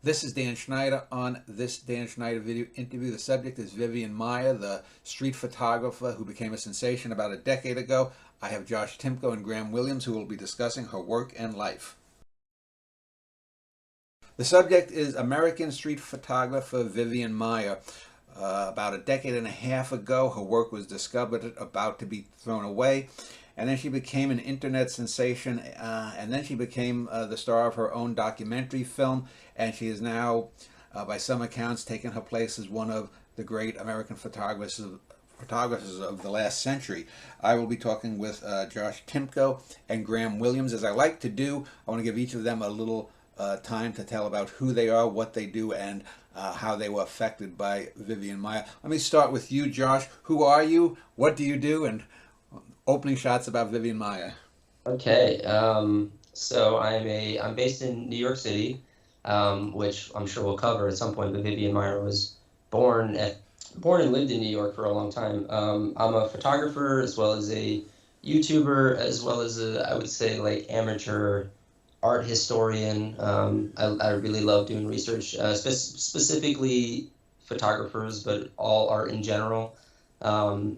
This is Dan Schneider. On this Dan Schneider video interview, the subject is Vivian Maier, the street photographer who became a sensation about a decade ago. I have Josh Timko and Graham Williams who will be discussing her work and life. The subject is American street photographer Vivian Maier. About a decade and a half ago, her work was discovered, about to be thrown away. And then she became an internet sensation, and then she became the star of her own documentary film, and she is now, by some accounts, taken her place as one of the great American photographers of the last century. I will be talking with Josh Timko and Graham Williams. As I like to do, I want to give each of them a little time to tell about who they are, what they do, and how they were affected by Vivian Maier. Let me start with you, Josh. Who are you? What do you do? And opening shots about Vivian Maier. Okay, so I'm based in New York City, which I'm sure we'll cover at some point. But Vivian Maier was born and lived in New York for a long time. I'm a photographer as well as a YouTuber, as well as I would say like amateur art historian. I really love doing research, specifically photographers, but all art in general. Um,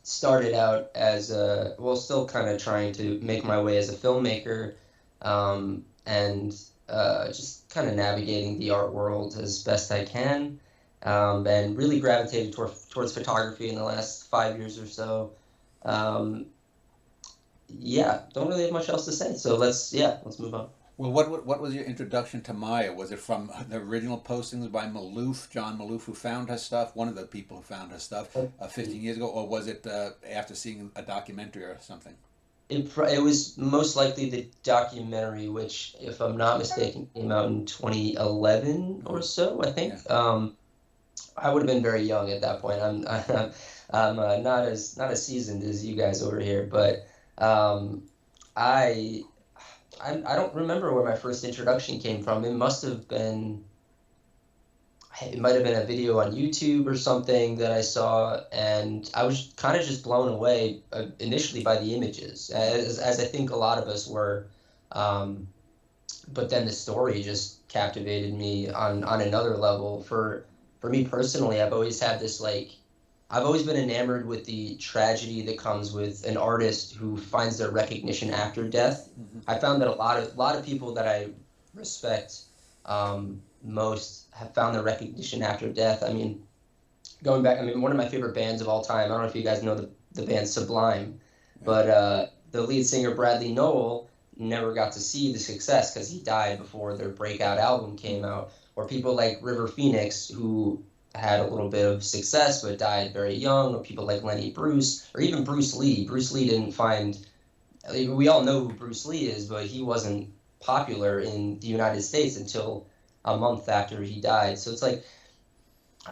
Started out as still kind of trying to make my way as a filmmaker, and just kind of navigating the art world as best I can, and really gravitated towards photography in the last 5 years or so. Um, yeah, don't really have much else to say. So let's move on. Well, what was your introduction to Maya? Was it from the original postings by Maloof, John Maloof, who found her stuff, one of the people who found her stuff 15 years ago, or was it after seeing a documentary or something? It was most likely the documentary, which, if I'm not mistaken, came out in 2011 or so, I think. Yeah. I would have been very young at that point. I'm not as seasoned as you guys over here, but um, I, I don't remember where my first introduction came from. It might have been a video on YouTube or something that I saw, and I was kind of just blown away initially by the images, as I think a lot of us were. Um, but then the story just captivated me on another level. For me personally, I've always been enamored with the tragedy that comes with an artist who finds their recognition after death. Mm-hmm. I found that a lot of people that I respect most have found their recognition after death. I mean, going back, I mean, one of my favorite bands of all time. I don't know if you guys know the band Sublime, but the lead singer Bradley Nowell never got to see the success because he died before their breakout album came out. Or people like River Phoenix, who had a little bit of success but died very young, or people like Lenny Bruce, or even Bruce Lee. Bruce Lee didn't find, we all know who Bruce Lee is, but he wasn't popular in the United States until a month after he died. So it's like,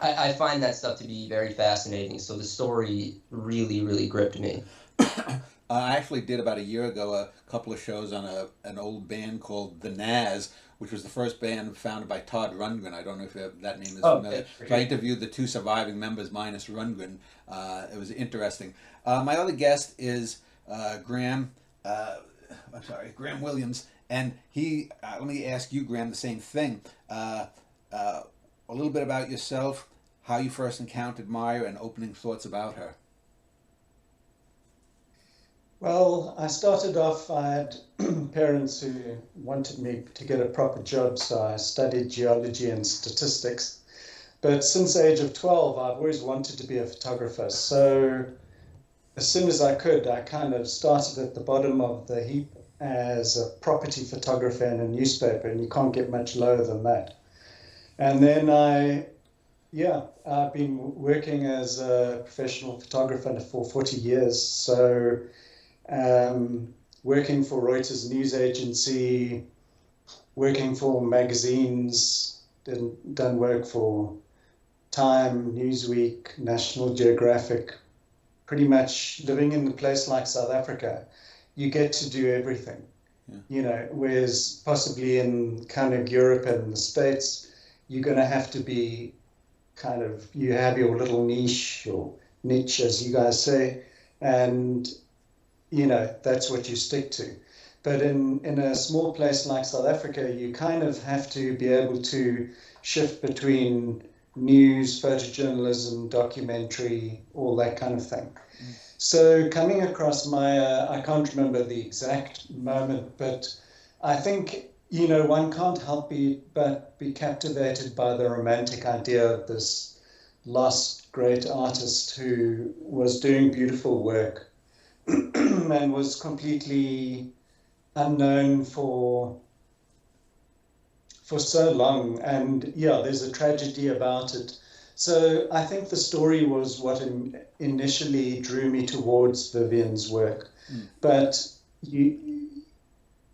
I find that stuff to be very fascinating. So the story really, really gripped me. I actually did about a year ago a couple of shows on an old band called The Naz, which was the first band founded by Todd Rundgren. I don't know if that name is Oh, familiar. for So I sure. interviewed the two surviving members minus Rundgren. It was interesting. My other guest is Graham. I'm sorry, Graham Williams, and he. Let me ask you, Graham, the same thing. A little bit about yourself, how you first encountered Maya, and opening thoughts about her. Well, I started off, I had parents who wanted me to get a proper job, so I studied geology and statistics. But since the age of 12, I've always wanted to be a photographer. So as soon as I could, I kind of started at the bottom of the heap as a property photographer in a newspaper, and you can't get much lower than that. And then I've been working as a professional photographer for 40 years. So working for Reuters news agency, working for magazines, done work for Time, Newsweek, National Geographic, pretty much living in a place like South Africa. You get to do everything, Yeah. Whereas possibly in kind of Europe and the States, you're going to have to be you have your little niche or niche, as you guys say, and that's what you stick to. But in a small place like South Africa, you kind of have to be able to shift between news, photojournalism, documentary, all that kind of thing. So coming across Maier, I can't remember the exact moment, but I think, one can't help but be captivated by the romantic idea of this lost great artist who was doing beautiful work and was completely unknown for so long. And yeah, there's a tragedy about it. So I think the story was what initially drew me towards Vivian's work. But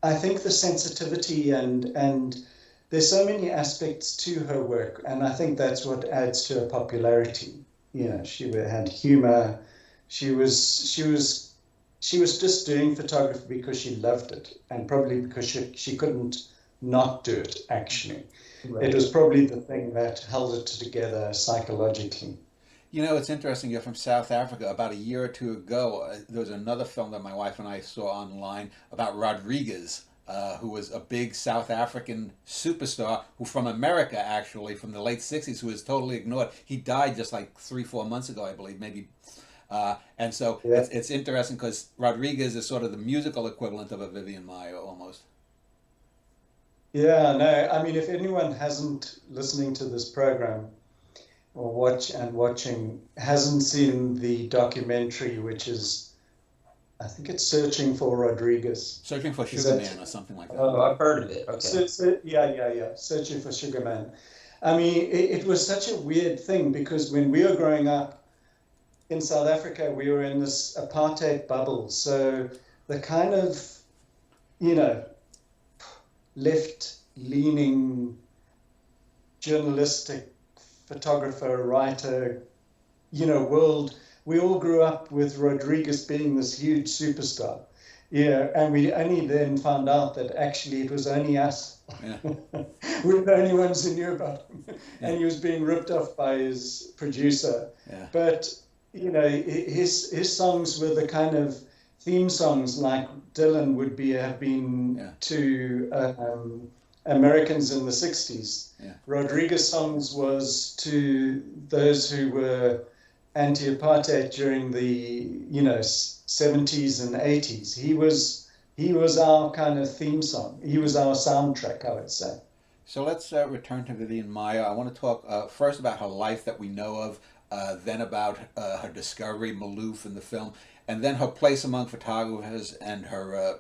I think the sensitivity and there's so many aspects to her work, and I think that's what adds to her popularity. She had humor. She was just doing photography because she loved it, and probably because she couldn't not do it, actually. Right. It was probably the thing that held it together psychologically. It's interesting. You're from South Africa. About a year or two ago, there was another film that my wife and I saw online about Rodriguez, who was a big South African superstar who from America, actually, from the late 60s, who was totally ignored. He died just like 3-4 months ago, I believe, maybe. And so yeah. It's interesting because Rodriguez is sort of the musical equivalent of a Vivian Maier almost. Yeah, no, I mean, if anyone hasn't listening to this program or watching, hasn't seen the documentary, which is, I think it's Searching for Rodriguez. Searching for Sugar Man or something like that. Oh, I've heard of it. Okay. Yeah. Searching for Sugar Man. I mean, it was such a weird thing because when we were growing up in South Africa, we were in this apartheid bubble. So the kind of, left-leaning journalistic photographer, writer, world. We all grew up with Rodriguez being this huge superstar. Yeah, and we only then found out that actually it was only us. Yeah. We were the only ones who knew about him. Yeah. And he was being ripped off by his producer. Yeah. But, his songs were the kind of theme songs like Dylan would have been to Americans in the 60s. Yeah. Rodriguez songs was to those who were anti-apartheid during the 70s and 80s. He was our kind of theme song. He was our soundtrack, I would say. So let's return to Vivian Maier. I want to talk first about her life that we know of, then about her discovery, Maloof, in the film, and then her place among photographers and her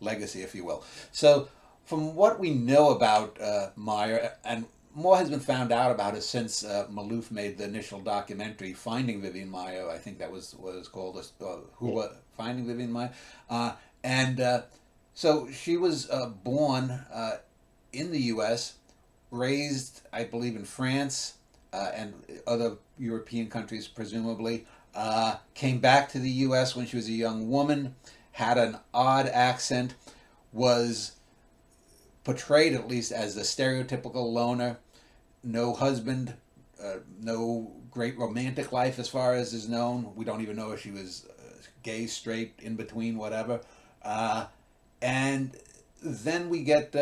legacy, if you will. So from what we know about Maier, and more has been found out about her since Maloof made the initial documentary, Finding Vivian Maier, I think that was what it was called, Finding Vivian Maier. And so she was born in the U.S., raised, I believe, in France and other European countries, presumably. Came back to the U.S. when she was a young woman, had an odd accent, was portrayed at least as a stereotypical loner, no husband, no great romantic life as far as is known. We don't even know if she was gay, straight, in between, whatever. And then we get,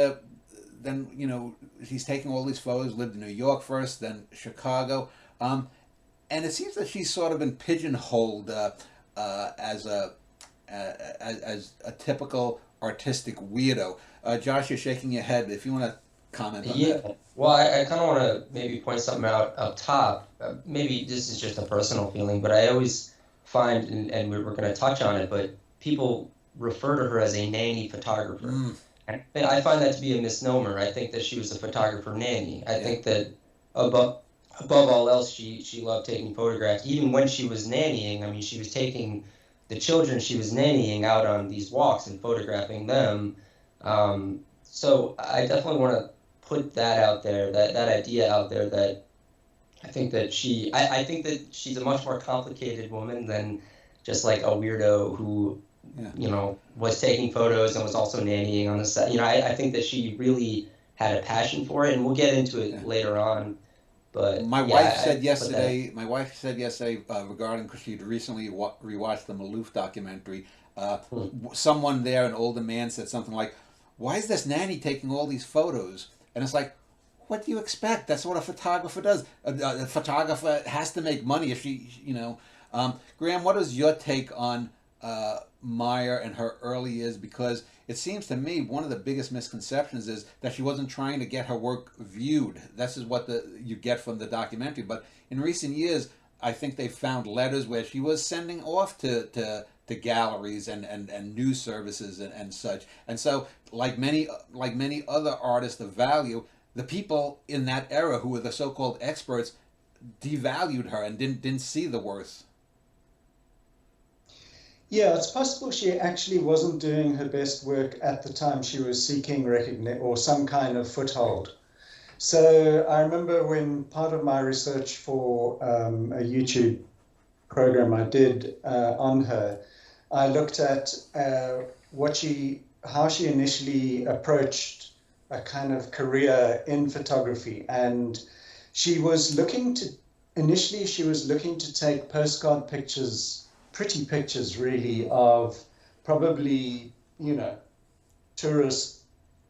she's taking all these photos, lived in New York first, then Chicago. And it seems that she's sort of been pigeonholed as a typical artistic weirdo. Josh, you're shaking your head. If you want to comment on that. Yeah. Well, I kind of want to maybe point something out up top. Maybe this is just a personal feeling, but I always find, and we're going to touch on it, but people refer to her as a nanny photographer. And I find that to be a misnomer. I think that she was a photographer nanny. I think that above all else, she loved taking photographs. Even when she was nannying, I mean, she was taking the children she was nannying out on these walks and photographing them. So I definitely want to put that out there, that idea out there, that I think that I think that she's a much more complicated woman than just like a weirdo who, was taking photos and was also nannying on the set. I think that she really had a passion for it, and we'll get into it later on. But My yeah, wife said I put that. yesterday. My wife said yesterday regarding because she'd recently rewatched the Maloof documentary. Hmm. Someone there, an older man, said something like, "Why is this nanny taking all these photos?" And it's like, what do you expect? That's what a photographer does. A photographer has to make money. If she, you know, Graham, what is your take on Maier and her early years? Because it seems to me one of the biggest misconceptions is that she wasn't trying to get her work viewed. This is what you get from the documentary. But in recent years, I think they found letters where she was sending off to galleries and news services and such. And so, like many other artists of value, the people in that era who were the so-called experts devalued her and didn't see the worth. Yeah, it's possible she actually wasn't doing her best work at the time she was seeking recognition or some kind of foothold. So I remember when part of my research for a YouTube program I did on her, I looked at how she initially approached a kind of career in photography, and initially she was looking to take postcard pictures, pretty pictures really, of probably, tourist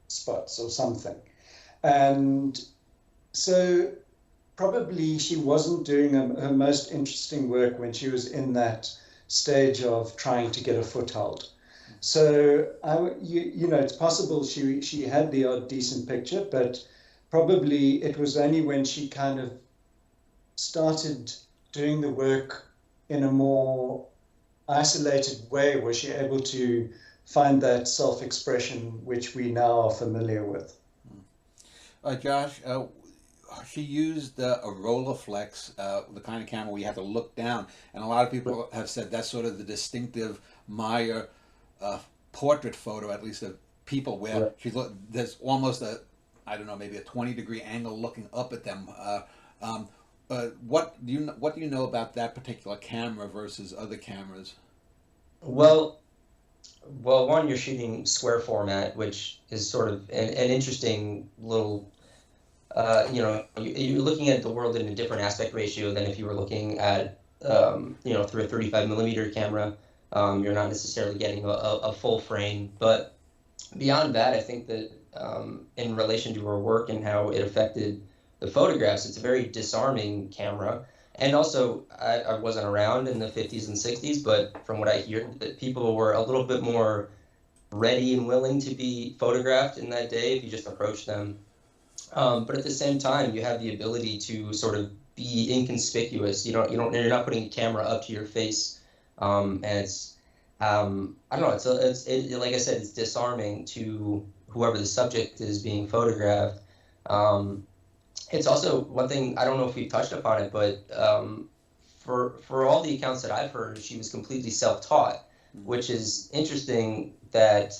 spots or something. And so probably she wasn't doing her most interesting work when she was in that stage of trying to get a foothold. So it's possible she had the odd decent picture, but probably it was only when she kind of started doing the work in a more isolated way was she able to find that self-expression which we now are familiar with. Josh, she used a Rolleiflex, the kind of camera where you have to look down, and a lot of people have said that's sort of the distinctive Maier portrait photo, at least of people, where there's almost I don't know, maybe a 20-degree angle looking up at them. What do you know about that particular camera versus other cameras? Well, one, you're shooting square format, which is sort of an interesting little. You're looking at the world in a different aspect ratio than if you were looking at, through a 35 millimeter camera. You're not necessarily getting a full frame. But beyond that, I think that in relation to her work and how it affected the photographs, it's a very disarming camera. And also, I wasn't around in the 50s and 60s, but from what I hear, that people were a little bit more ready and willing to be photographed in that day if you just approach them. But at the same time, you have the ability to sort of be inconspicuous. You're not putting a camera up to your face, and it's, I don't know. Like I said, it's disarming to whoever the subject is being photographed. It's also one thing, I don't know if we've touched upon it, but for all the accounts that I've heard, she was completely self-taught, which is interesting that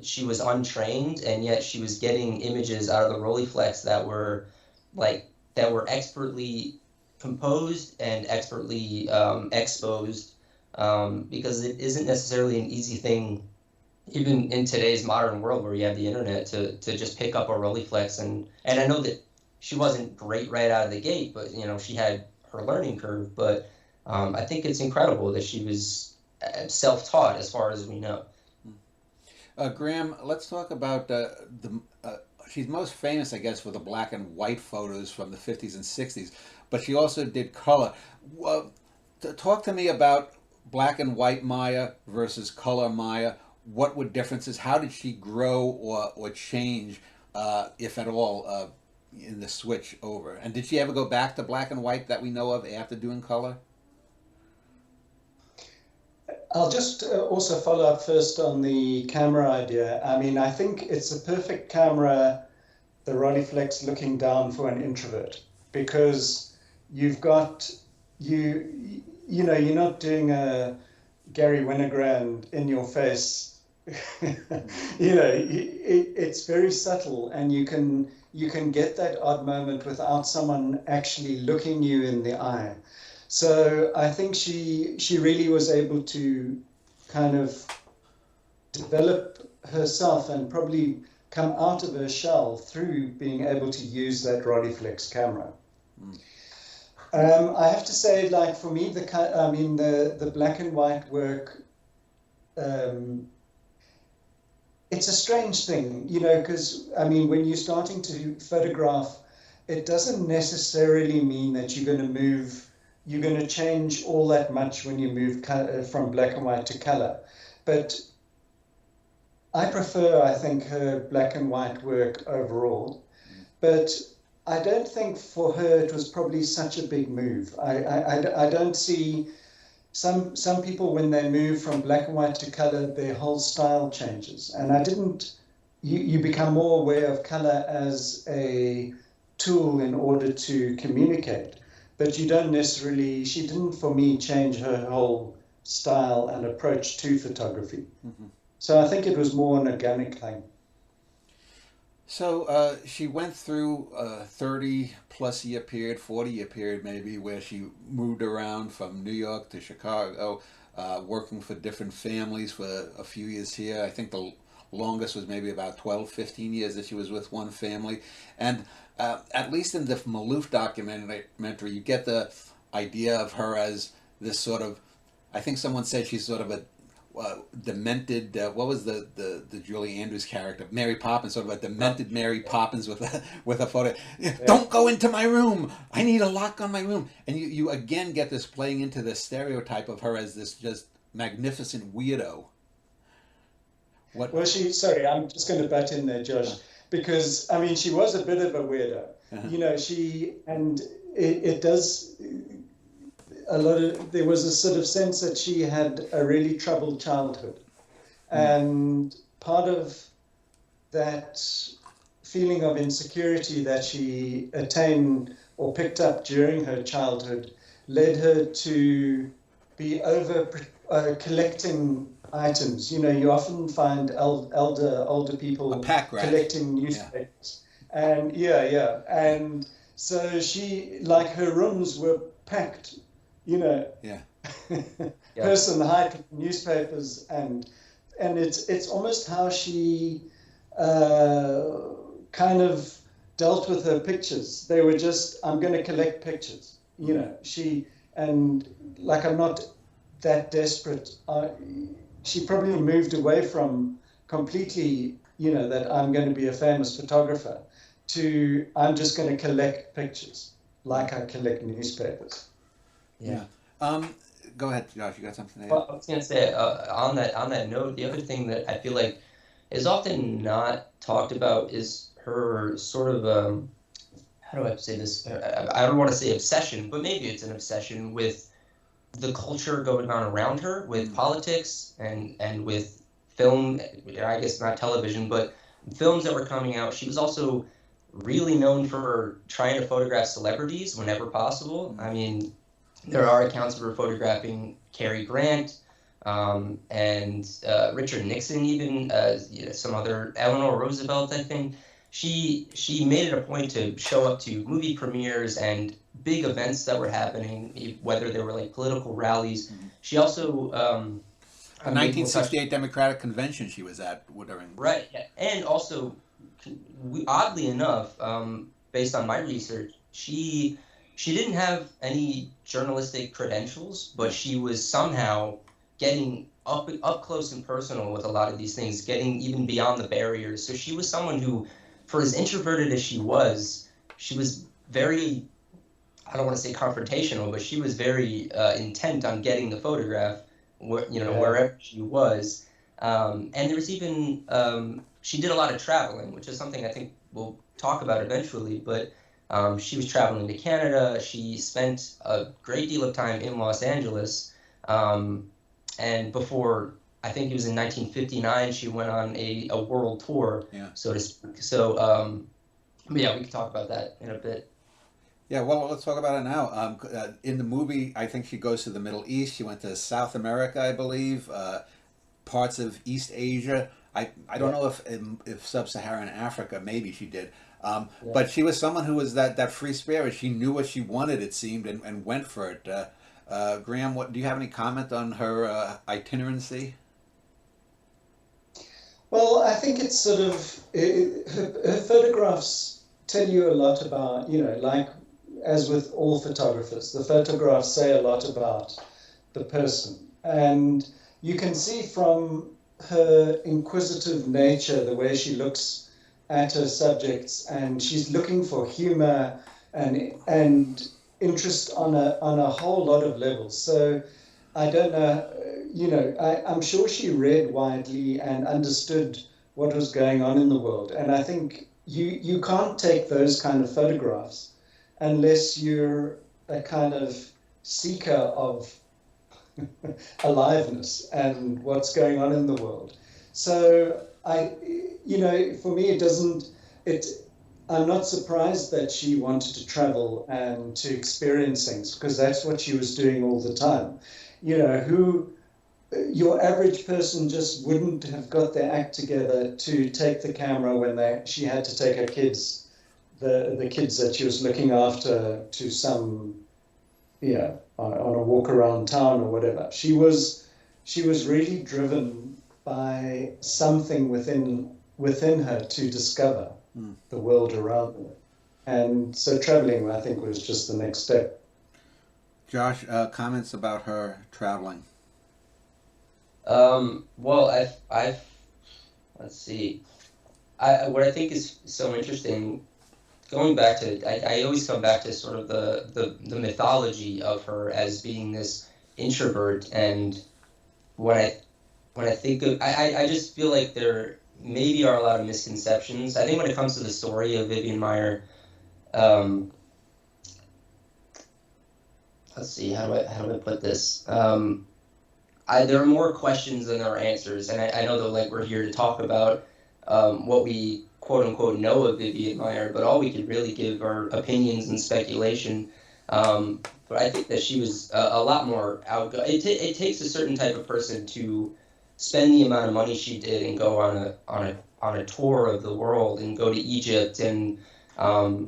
she was untrained and yet she was getting images out of the Rolleiflex that were expertly composed and expertly exposed, because it isn't necessarily an easy thing, even in today's modern world where you have the internet, to just pick up a Rolleiflex. And I know that she wasn't great right out of the gate, but she had her learning curve. But I think it's incredible that she was self-taught as far as we know. Graham, let's talk about she's most famous, I guess, for the black and white photos from the 50s and 60s, but she also did color. Talk to me about black and white Maier versus color Maier. What were differences? How did she grow or change, if at all, in the switch over? And did she ever go back to black and white that we know of after doing color? I'll just also follow up first on the camera idea. I mean, I think it's a perfect camera, the Rolleiflex, looking down for an introvert, because you've got, you're not doing a Gary Winogrand in your face. It's very subtle, and you can get that odd moment without someone actually looking you in the eye. So I think she really was able to kind of develop herself and probably come out of her shell through being able to use that Rolleiflex camera. I have to say, like for me, the black and white work, it's a strange thing, because when you're starting to photograph, it doesn't necessarily mean that you're going to change all that much when you move from black and white to color. But I prefer, I think, her black and white work overall. But I don't think for her it was probably such a big move. I don't see some people, when they move from black and white to color, their whole style changes. And you become more aware of color as a tool in order to communicate. But you don't necessarily, she didn't, for me, change her whole style and approach to photography. So I think it was more an organic thing. So she went through a 30-plus year period, 40-year period maybe, where she moved around from New York to Chicago, working for different families for a few years here. I think the longest was maybe about 12, 15 years that she was with one family. And at least in the Maloof documentary, you get the idea of her as this sort of, I think someone said she's sort of a demented, what was the Julie Andrews character, Mary Poppins, sort of a demented Mary Poppins with a photo. Don't go into my room. I need a lock on my room. And you again get this playing into the stereotype of her as this just magnificent weirdo. Well, sorry, I'm just going to butt in there, Josh, because she was a bit of a weirdo. It does. There was a sort of sense that she had a really troubled childhood. And part of that feeling of insecurity that she attained or picked up during her childhood led her to be collecting items. You often find older people collecting newspapers. And and so she, like, her rooms were packed, person height with newspapers, and it's almost how she kind of dealt with her pictures. They were just, I'm going to collect pictures, I'm not that desperate. She probably moved away from completely, that I'm going to be a famous photographer, to I'm just going to collect pictures like I collect newspapers. Yeah. Go ahead, Josh. You got something to add? Well, I was going to say, on that note, the other thing that I feel like is often not talked about is her sort of, how do I say this? I don't want to say obsession, but maybe it's an obsession with the culture going on around her, with politics and with film, I guess not television, but films that were coming out. She was also really known for trying to photograph celebrities whenever possible. There are accounts of her photographing Cary Grant and Richard Nixon, even some other, Eleanor Roosevelt, I think. She made it a point to show up to movie premieres and big events that were happening, whether they were like political rallies. She also the 1968 Democratic Convention she was at during. Right, and also, oddly enough, based on my research, she didn't have any journalistic credentials, but she was somehow getting up close and personal with a lot of these things, getting even beyond the barriers. So she was someone who, for as introverted as she was very, I don't want to say confrontational, but she was very intent on getting the photograph, wherever she was. And there was even, she did a lot of traveling, which is something I think we'll talk about eventually, but she was traveling to Canada. She spent a great deal of time in Los Angeles. And before, I think it was in 1959, she went on a world tour, so to speak. So, we can talk about that in a bit. Yeah, well, let's talk about it now. In the movie, I think she goes to the Middle East. She went to South America, I believe, parts of East Asia. I don't know if Sub-Saharan Africa, maybe she did. But she was someone who was that free spirit. She knew what she wanted, it seemed, and went for it. Graham, do you have any comment on her itinerancy? Well, I think it's sort of, her photographs tell you a lot about, like as with all photographers, the photographs say a lot about the person. And you can see from her inquisitive nature, the way she looks at her subjects, and she's looking for humor and interest on a whole lot of levels. So I don't know, I'm sure she read widely and understood what was going on in the world. And I think you can't take those kind of photographs unless you're a kind of seeker of aliveness and what's going on in the world. So for me, I'm not surprised that she wanted to travel and to experience things, because that's what she was doing all the time. Your average person just wouldn't have got their act together to take the camera when she had to take her kids, the kids that she was looking after, to some, on a walk around town or whatever. She was really driven by something within her to discover the world around her. And so traveling, I think, was just the next step. Josh, comments about her traveling? Well, I've let's see. What I think is so interesting, going back to, I always come back to sort of the mythology of her as being this introvert. And when I think of, I just feel like there maybe are a lot of misconceptions. I think when it comes to the story of Vivian Maier, let's see, how do I put this? There are more questions than there are answers, and I know that, like, we're here to talk about what we quote unquote know of Vivian Maier, but all we could really give are opinions and speculation. But I think that she was a lot more outgoing. It takes a certain type of person to spend the amount of money she did and go on a tour of the world and go to Egypt and her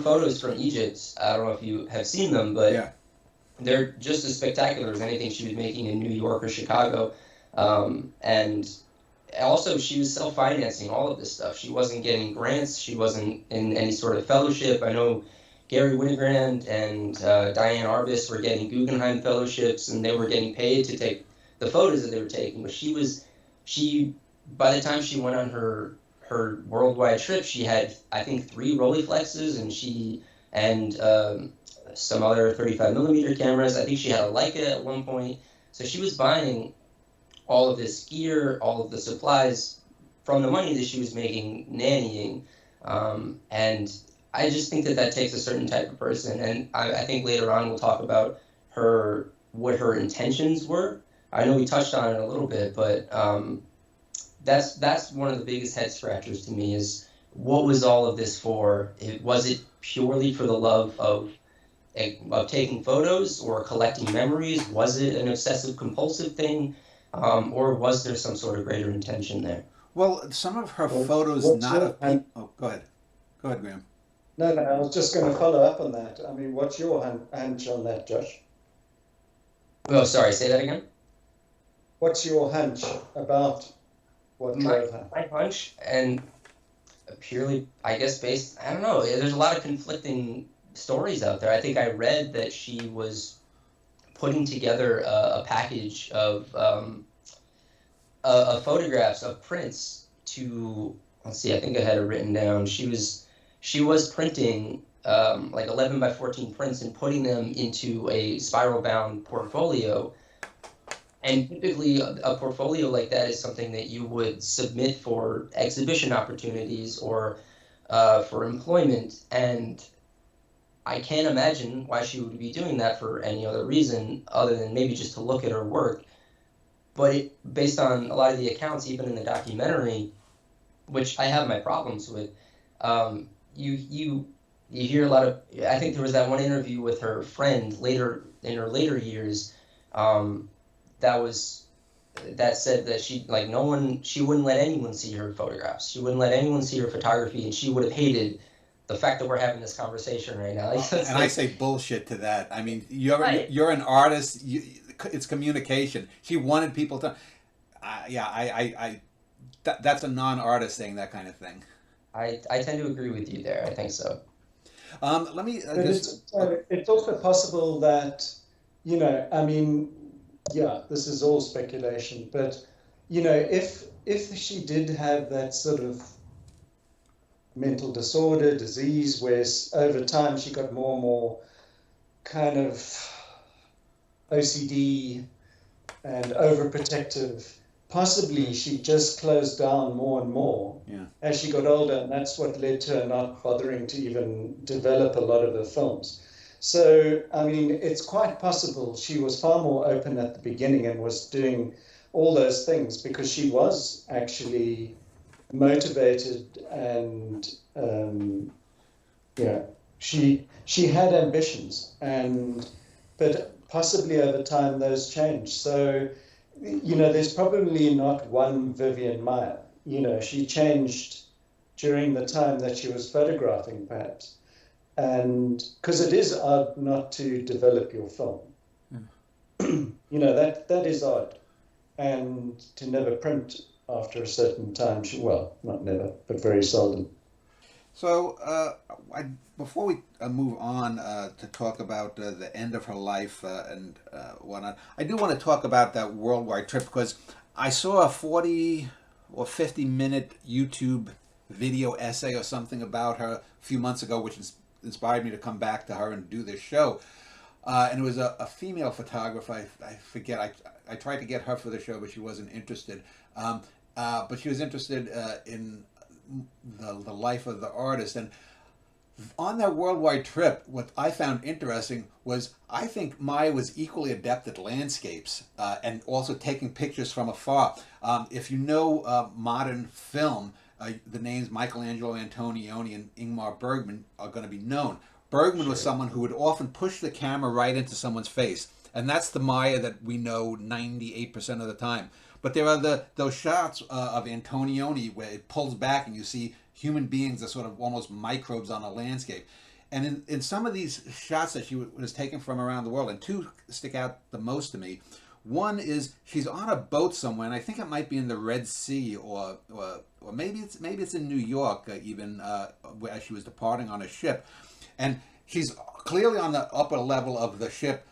photos from Egypt. I don't know if you have seen them, but yeah, they're just as spectacular as anything she was making in New York or Chicago. And also, she was self-financing all of this stuff. She wasn't getting grants. She wasn't in any sort of fellowship. I know Gary Winogrand and Diane Arbus were getting Guggenheim fellowships, and they were getting paid to take the photos that they were taking. But by the time she went on her worldwide trip, she had, I think, 3 Rolleiflexes, and some other 35 millimeter cameras. I think she had a Leica at one point. So she was buying all of this gear, all of the supplies from the money that she was making nannying. And I just think that takes a certain type of person. And I think later on we'll talk about what her intentions were. I know we touched on it a little bit, but that's one of the biggest head scratchers to me, is what was all of this for? Was it purely for the love of taking photos or collecting memories? Was it an obsessive compulsive thing? Or was there some sort of greater intention there? Well, some of her photos, not of people. Oh, go ahead. Go ahead, Graham. No, I was just going to follow up on that. I mean, what's your hunch on that, Josh? Oh, sorry, say that again? What's your hunch about what drove her? My hunch, and purely, I guess, I don't know, there's a lot of conflicting stories out there. I think I read that she was putting together a package of photographs of prints to, let's see, I think I had it written down. She was printing like 11 by 14 prints and putting them into a spiral bound portfolio. And typically a portfolio like that is something that you would submit for exhibition opportunities or for employment. And I can't imagine why she would be doing that for any other reason other than maybe just to look at her work. But based on a lot of the accounts, even in the documentary, which I have my problems with, you hear a lot of, I think there was that one interview with her friend later in her later years, that said that she wouldn't let anyone see her photographs. She wouldn't let anyone see her photography, and she would have hated the fact that we're having this conversation right now. And I say bullshit to that. I mean, you're an artist. It's communication. She wanted people to. That's a non-artist saying that kind of thing. I tend to agree with you there. I think so. Let me But it's also possible that, I mean, yeah, this is all speculation, but if she did have that sort of mental disorder, disease, where over time she got more and more kind of OCD and overprotective, possibly she just closed down more and more as she got older, and that's what led to her not bothering to even develop a lot of her films. So, I mean, it's quite possible she was far more open at the beginning and was doing all those things because she was actually motivated and she had ambitions, but possibly over time those changed. So there's probably not one Vivian Maier. She changed during the time that she was photographing, perhaps. And because it is odd not to develop your film. That is odd. And to never print after a certain time, well, not never, but very seldom. So, before we move on to talk about the end of her life and whatnot, I do want to talk about that worldwide trip because I saw a 40 or 50-minute YouTube video essay or something about her a few months ago, which inspired me to come back to her and do this show. And it was a female photographer. I forget. I tried to get her for the show, but she wasn't interested. But she was interested in the life of the artist. And on that worldwide trip, what I found interesting was I think Maier was equally adept at landscapes and also taking pictures from afar. If you know modern film, the names Michelangelo Antonioni and Ingmar Bergman are going to be known. Bergman was someone who would often push the camera right into someone's face. And that's the Maier that we know 98% of the time. But there are those shots of Antonioni where it pulls back and you see human beings as sort of almost microbes on a landscape. And in some of these shots that she was taken from around the world, and two stick out the most to me. One is she's on a boat somewhere, and I think it might be in the Red Sea, or maybe it's in New York even, as she was departing on a ship, and she's clearly on the upper level of the ship,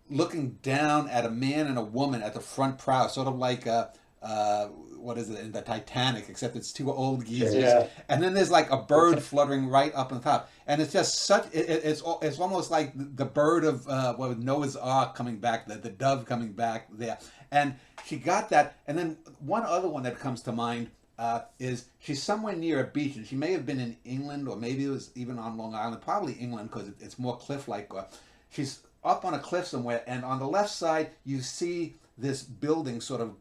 looking down at a man and a woman at the front prow, sort of like what is it in the Titanic, except it's two old geezers. Yeah. And then there's like a bird fluttering right up on top, and it's just such. It's almost like the bird of Noah's Ark coming back, the dove coming back there, and she got that. And then one other one that comes to mind is she's somewhere near a beach, and she may have been in England, or maybe it was even on Long Island, probably England because it's more cliff-like. She's up on a cliff somewhere, and on the left side you see this building sort of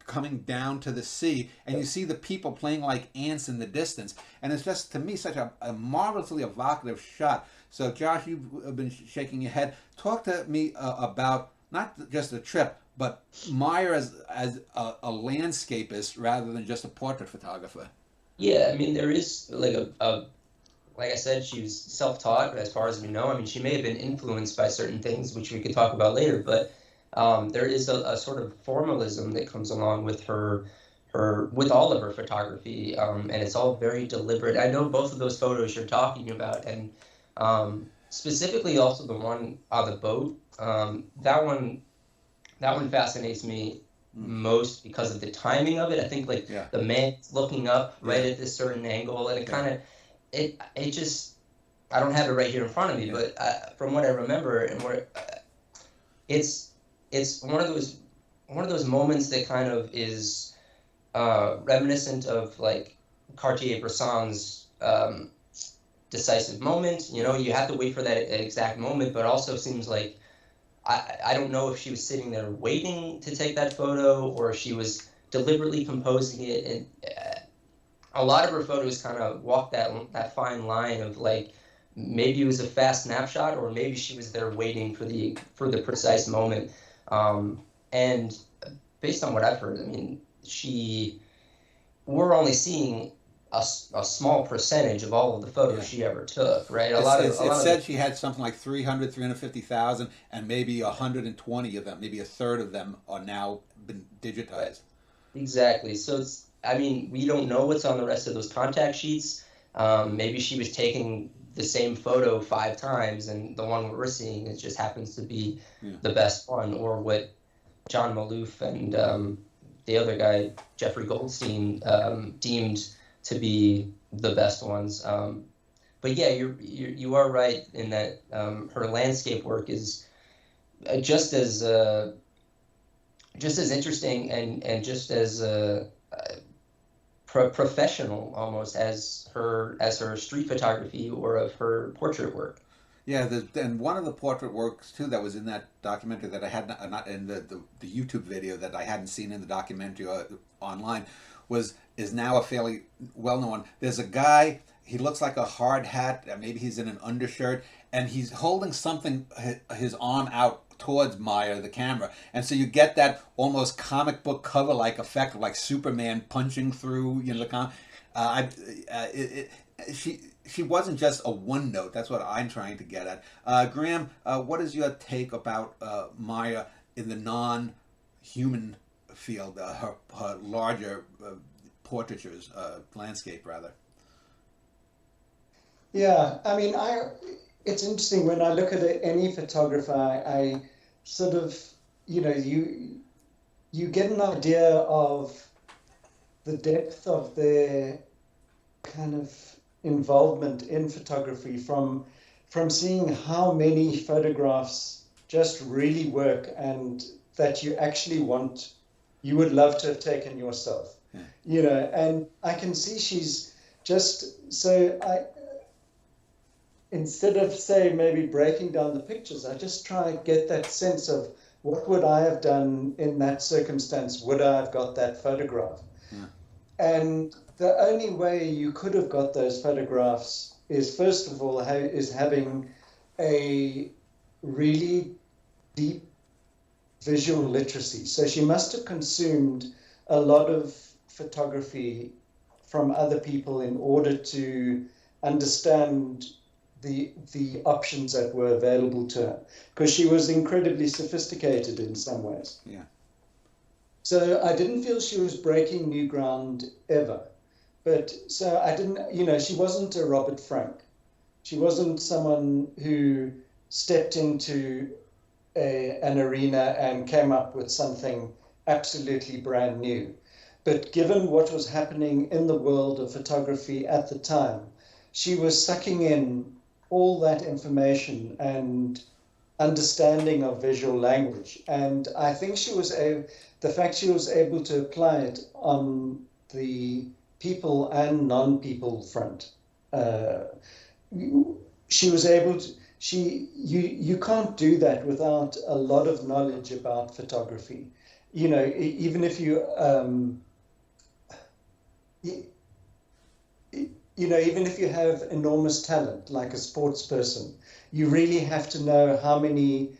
coming down to the sea, and you see the people playing like ants in the distance, and it's just, to me, such a marvelously evocative shot. So Josh, you've been shaking your head. Talk to me about not just the trip, but Maier as a landscapist rather than just a portrait photographer. Yeah, I mean, there is like like I said, she was self-taught as far as we know. I mean, she may have been influenced by certain things, which we could talk about later, but there is a sort of formalism that comes along with with all of her photography, and it's all very deliberate. I know both of those photos you're talking about, and specifically also the one on the boat. That one fascinates me most because of the timing of it. I think the man's looking up right at this certain angle, and it kind of it just, I don't have it right here in front of me, but from what I remember, and where it's one of those moments that kind of is reminiscent of like Cartier-Bresson's decisive moment. You have to wait for that exact moment, but also seems like I don't know if she was sitting there waiting to take that photo or if she was deliberately composing it. And a lot of her photos kind of walk that fine line of like, maybe it was a fast snapshot or maybe she was there waiting for the precise moment. And based on what I've heard, I mean, we're only seeing a small percentage of all of the photos she ever took, right? It said she had something like 350,000, and maybe 120 of them, maybe a third of them are now been digitized. Exactly. So we don't know what's on the rest of those contact sheets. Maybe she was taking the same photo 5 times, and the one we're seeing, it just happens to be the best one, or what John Maloof and the other guy, Jeffrey Goldstein, deemed to be the best ones. But yeah, you are right in that her landscape work is just as interesting and just as professional almost as her street photography or of her portrait work. Yeah, and one of the portrait works too that was in that documentary that I had not in the YouTube video that I hadn't seen in the documentary online is now a fairly well known one. There's a guy. He looks like a hard hat. Maybe he's in an undershirt, and he's holding something, his arm out towards Maier, the camera, and so you get that almost comic book cover like effect of like Superman punching through, you know, she wasn't just a one note. That's what I'm trying to get at. Graham, what is your take about Maier in the non-human field, her larger portraitures, landscape rather? Yeah, I mean, it's interesting when I look at any photographer, I sort of, you know, you get an idea of the depth of their kind of involvement in photography from seeing how many photographs just really work and that you actually you would love to have taken yourself, you know, and I can see she's just so instead of, say, maybe breaking down the pictures, I just try to get that sense of what would I have done in that circumstance? Would I have got that photograph? Yeah. And the only way you could have got those photographs is, first of all, having a really deep visual literacy. So she must have consumed a lot of photography from other people in order to understand the options that were available to her, because she was incredibly sophisticated in some ways. Yeah. So I didn't feel she was breaking new ground ever. But so I didn't, you know, she wasn't a Robert Frank. She wasn't someone who stepped into an arena and came up with something absolutely brand new. But given what was happening in the world of photography at the time, she was sucking in all that information and understanding of visual language. And I think the fact she was able to apply it on the people and non-people front, she was able to, you can't do that without a lot of knowledge about photography. You know, even if even if you have enormous talent, like a sports person, you really have to know how many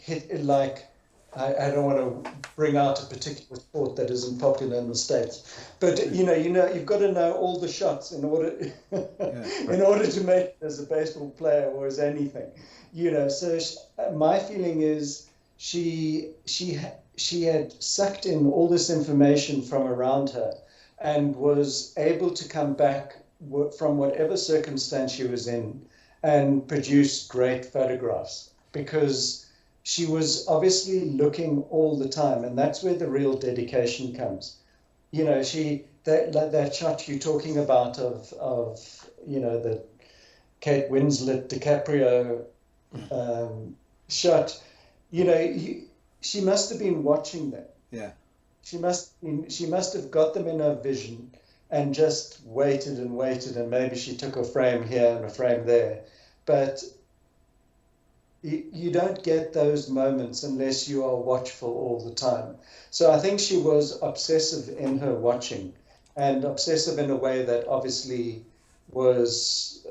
I don't want to bring out a particular sport that isn't popular in the States, but you've got to know all the shots in order in order to make it as a baseball player or as anything, you know. So my feeling is she had sucked in all this information from around her and was able to come back from whatever circumstance she was in and produce great photographs, because she was obviously looking all the time, and that's where the real dedication comes. You know, that shot you're talking about of you know, the Kate Winslet DiCaprio shot, you know, she must have been watching them. Yeah. She must have got them in her vision and just waited and waited, and maybe she took a frame here and a frame there. But you don't get those moments unless you are watchful all the time. So I think she was obsessive in her watching, and obsessive in a way that obviously was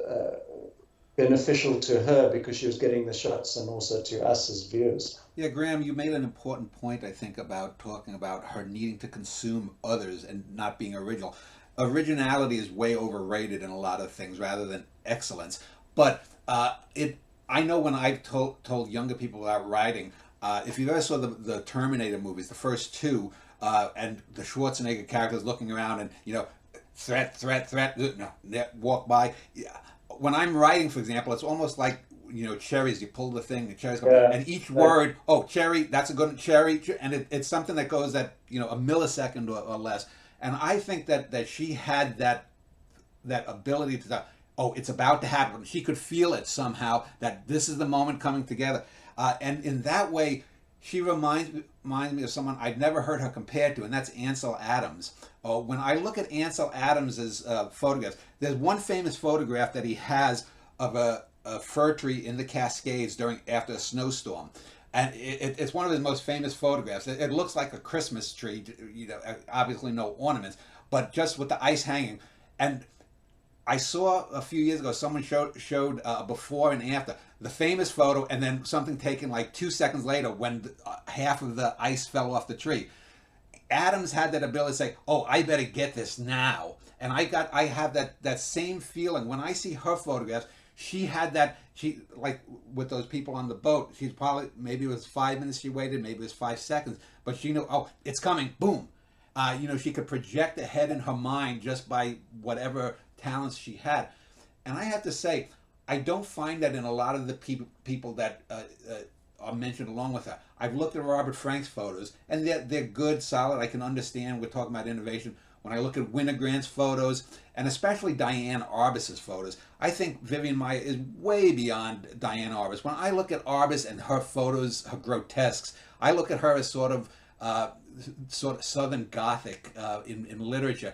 beneficial to her because she was getting the shots, and also to us as viewers. Yeah, Graham, you made an important point, I think, about talking about her needing to consume others and not being original. Originality is way overrated in a lot of things rather than excellence. But I know when I've told younger people about writing, if you ever saw the Terminator movies, the first two, and the Schwarzenegger characters looking around and, you know, threat, no, walk by. Yeah. when I'm writing, for example, it's almost like, cherries. You pull the thing, the cherries go, Yeah. and each word, oh, cherry, that's a good cherry, and it's something that goes at a millisecond or less. And I think that she had that ability to, oh, it's about to happen. She could feel it somehow, that this is the moment coming together, and in that way, she reminds me of someone I'd never heard her compared to, and that's Ansel Adams. When I look at Ansel Adams's photographs, there's one famous photograph that he has of a fir tree in the Cascades after a snowstorm, and it's one of his most famous photographs. It looks like a Christmas tree, obviously no ornaments, but just with the ice hanging. And I saw a few years ago someone showed before and after the famous photo, and then something taken like 2 seconds later when half of the ice fell off the tree. Adams had that ability to say, "Oh, I better get this now," and I have that same feeling when I see her photographs. She had that. She, like with those people on the boat. She's probably, maybe it was 5 minutes she waited, maybe it was 5 seconds, but she knew, oh, it's coming, boom. She could project ahead in her mind just by whatever talents she had. And I have to say, I don't find that in a lot of the people that are mentioned along with her. I've looked at Robert Frank's photos, and they're good, solid. I can understand we're talking about innovation. When I look at Winogrand's photos, and especially Diane Arbus's photos, I think Vivian Maier is way beyond Diane Arbus. When I look at Arbus and her photos, her grotesques, I look at her as sort of Southern Gothic in literature.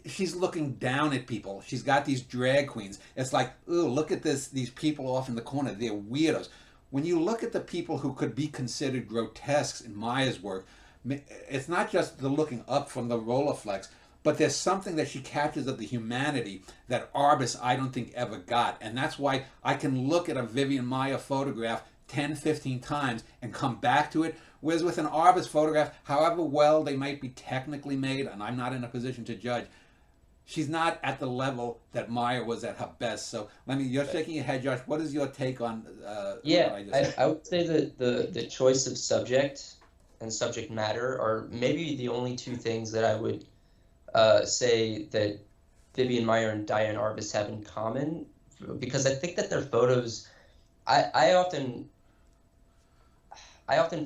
She's looking down at people. She's got these drag queens. It's like, ooh, look at these people off in the corner. They're weirdos. When you look at the people who could be considered grotesques in Maier's work, it's not just the looking up from the Rolleiflex, but there's something that she captures of the humanity that Arbus, I don't think, ever got. And that's why I can look at a Vivian Maier photograph 10, 15 times and come back to it. Whereas with an Arbus photograph, however well they might be technically made, and I'm not in a position to judge, she's not at the level that Maier was at her best. So you're shaking your head, Josh. What is your take on Yeah, what I just said? I would say that the choice of subject and subject matter are maybe the only two things that I would say that Vivian Maier and Diane Arbus have in common, because I think that their photos, I often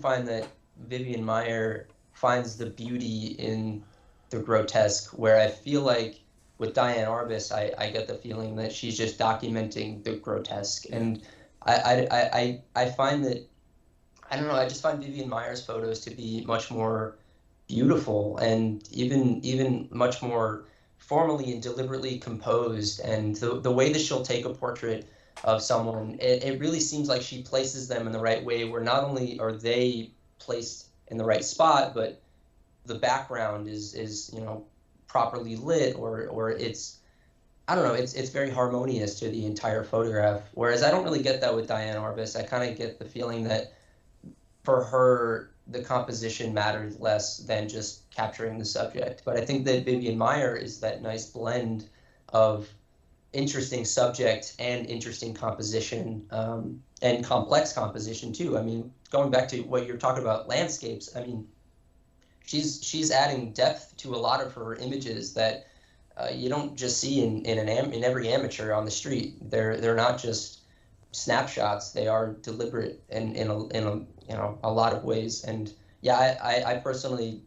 find that Vivian Maier finds the beauty in the grotesque, where I feel like with Diane Arbus, I get the feeling that she's just documenting the grotesque. And I find that, I don't know, I just find Vivian Maier's photos to be much more beautiful and even much more formally and deliberately composed. And the way that she'll take a portrait of someone, it really seems like she places them in the right way, where not only are they placed in the right spot, but the background is properly lit, or it's, I don't know, it's very harmonious to the entire photograph. Whereas I don't really get that with Diane Arbus. I kind of get the feeling that for her, the composition mattered less than just capturing the subject. But I think that Vivian Maier is that nice blend of interesting subject and interesting composition, and complex composition too. I mean, going back to what you're talking about, landscapes, I mean, she's adding depth to a lot of her images that you don't just see in every amateur on the street. They're not just snapshots. They are deliberate in a lot of ways. And yeah, I personally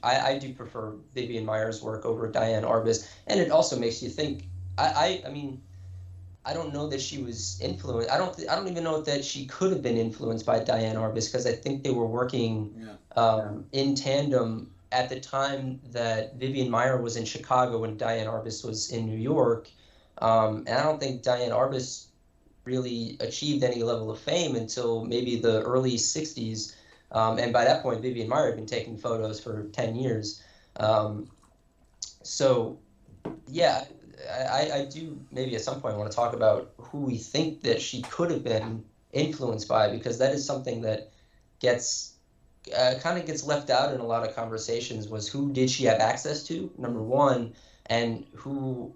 I do prefer Vivian Maier's work over Diane Arbus, and it also makes you think. I mean, I don't know that she was influenced. I don't even know that she could have been influenced by Diane Arbus, because I think they were working in tandem at the time that Vivian Maier was in Chicago and Diane Arbus was in New York. And I don't think Diane Arbus really achieved any level of fame until maybe the early 60s. And by that point, Vivian Maier had been taking photos for 10 years. So, yeah, I do maybe at some point want to talk about who we think that she could have been influenced by, because that is something that gets kind of gets left out in a lot of conversations. Was who did she have access to, number one, and who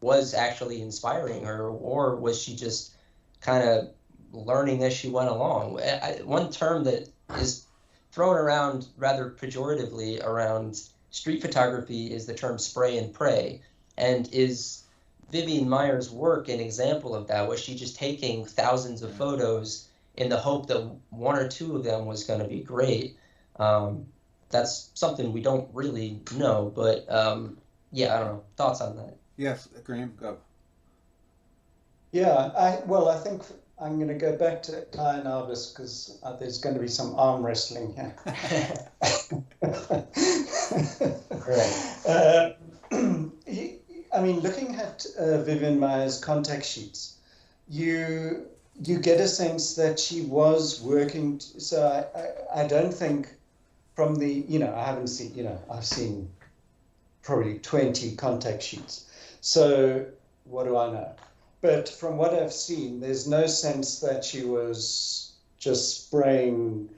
was actually inspiring her, or was she just kind of learning as she went along? One term that is thrown around rather pejoratively around street photography is the term spray and pray, and is Vivian Maier's work an example of that? Was she just taking thousands of photos in the hope that one or two of them was going to be great? That's something we don't really know, but yeah, I don't know. Thoughts on that? Yes, Graham, go. Yeah, I think I'm going to go back to Diane Arbus because there's going to be some arm wrestling here. Right. I mean, looking at Vivian Maier's contact sheets, you get a sense that she was working. So I don't think from the, I haven't seen, I've seen probably 20 contact sheets. So what do I know? But from what I've seen, there's no sense that she was just spraying,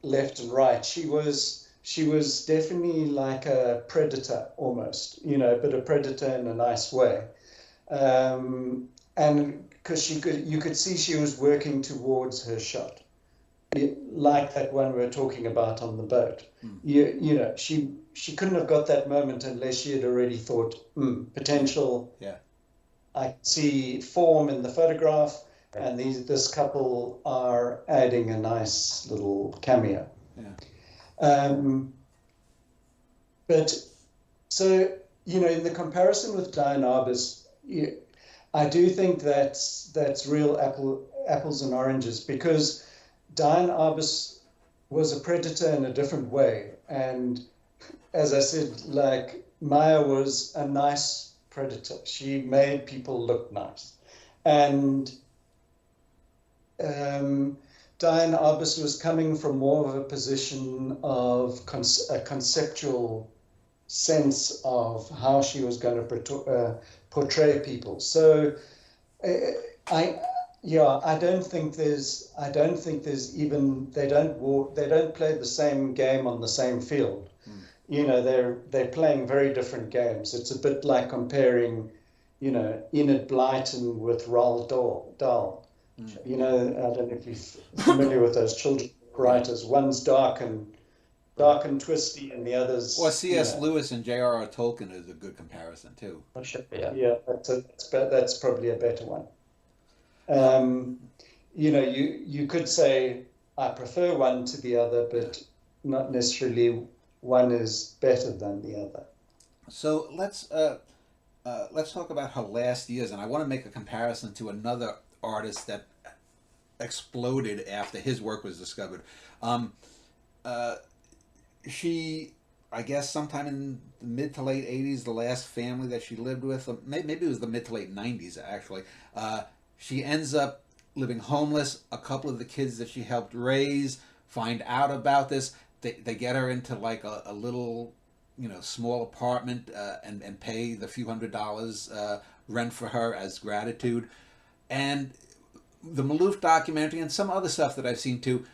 left and right. She was definitely like a predator almost, but a predator in a nice way. And because you could see she was working towards her shot, like that one we were talking about on the boat. She couldn't have got that moment unless she had already thought, potential. Yeah. I see form in the photograph, and this couple are adding a nice little cameo. Yeah. But so, in the comparison with Diane Arbus, I do think that's real apples and oranges, because Diane Arbus was a predator in a different way. And as I said, like, Maier was a nice predator. She made people look nice. And Diane Arbus was coming from more of a position of a conceptual sense of how she was going to portray people. So I don't think there's even, they don't play the same game on the same field. They're playing very different games. It's a bit like comparing, Enid Blyton with Roald Dahl. I don't know if you're familiar with those children's writers. One's dark and twisty, and the other's. Or C.S. Lewis and J.R.R. Tolkien is a good comparison too. Yeah, that's probably a better one. You could say I prefer one to the other, but not necessarily one is better than the other. So let's talk about her last years, and I want to make a comparison to another artist that exploded after his work was discovered. She, I guess, sometime in the mid to late 80s, the last family that she lived with, maybe it was the mid to late 90s actually, she ends up living homeless. A couple of the kids that she helped raise find out about this. They get her into like a little, small apartment and pay the few $100 rent for her as gratitude. And the Maloof documentary and some other stuff that I've seen too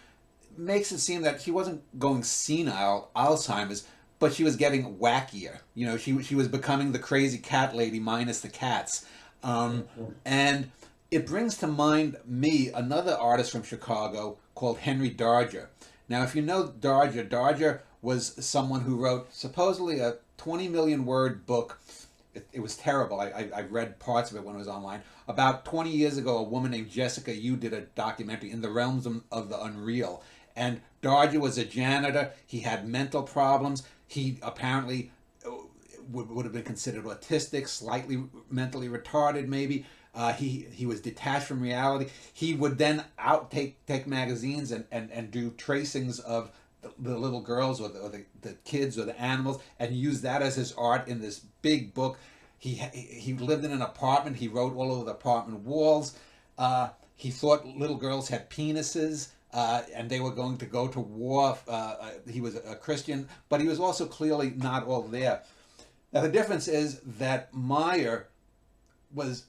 makes it seem that she wasn't going senile, Alzheimer's, but she was getting wackier. She was becoming the crazy cat lady minus the cats. And it brings to mind me another artist from Chicago called Henry Darger. Now, if you know Darger was someone who wrote supposedly a 20 million word book. It was terrible. I read parts of it when it was online. About 20 years ago, a woman named Jessica Yu did a documentary, In the Realms of the Unreal. And Darger was a janitor. He had mental problems. He apparently would have been considered autistic, slightly mentally retarded maybe. He was detached from reality. He would then take magazines and do tracings of the little girls or the kids or the animals and use that as his art in this big book. He lived in an apartment. He wrote all over the apartment walls. He thought little girls had penises and they were going to go to war. He was a Christian, but he was also clearly not all there. Now the difference is that Maier was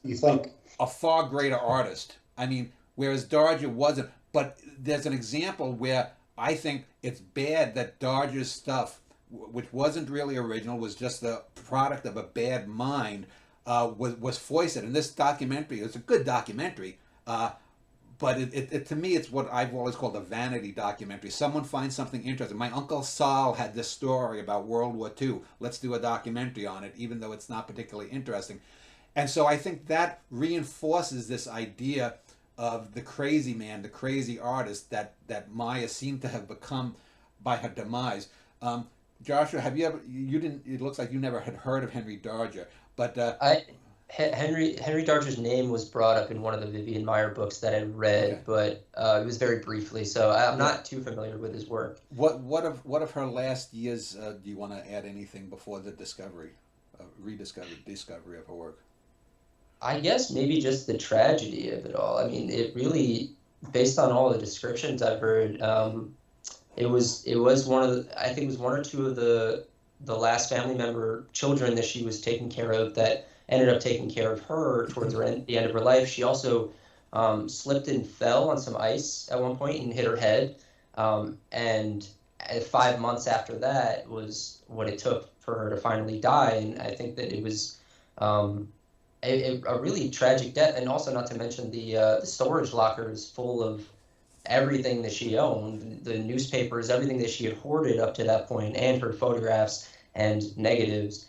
a far greater artist. I mean, whereas Darger wasn't. But there's an example where I think it's bad that Darger's stuff, which wasn't really original, was just the product of a bad mind, was foisted. And this documentary is a good documentary, but it to me, it's what I've always called a vanity documentary. Someone finds something interesting. My Uncle Sal had this story about World War II. Let's do a documentary on it, even though it's not particularly interesting. And so I think that reinforces this idea of the crazy man, the crazy artist that Maya seemed to have become by her demise. Joshua, have you ever? You didn't. It looks like you never had heard of Henry Darger, but I Henry Darger's name was brought up in one of the Vivian Maier books that I okay, read, but it was very briefly, so I'm yeah. not too familiar with his work. What of her last years? Do you want to add anything before the discovery of her work? I guess maybe just the tragedy of it all. I mean, it really, based on all the descriptions I've heard, it was one of the, I think it was one or two of the last family member children that she was taking care of that ended up taking care of her towards the end of her life. She also slipped and fell on some ice at one point and hit her head. And 5 months after that was what it took for her to finally die. And I think that it was a really tragic death. And also, not to mention the storage lockers full of everything that she owned, the newspapers, everything that she had hoarded up to that point, and her photographs and negatives.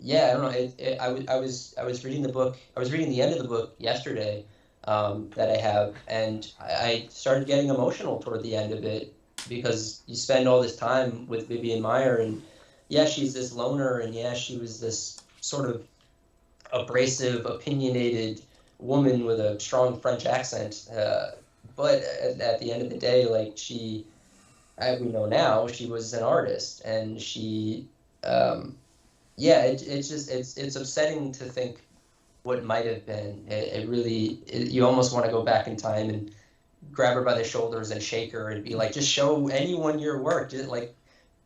Yeah, I don't know. I was reading the book. I was reading the end of the book yesterday, that I have, and I started getting emotional toward the end of it because you spend all this time with Vivian Maier, and yeah, she's this loner, and yeah, she was this sort of abrasive, opinionated woman with a strong French accent. But at the end of the day, like we know now, she was an artist, and yeah, it's upsetting to think what might have been. It really, you almost want to go back in time and grab her by the shoulders and shake her and be like, just show anyone your work. Just like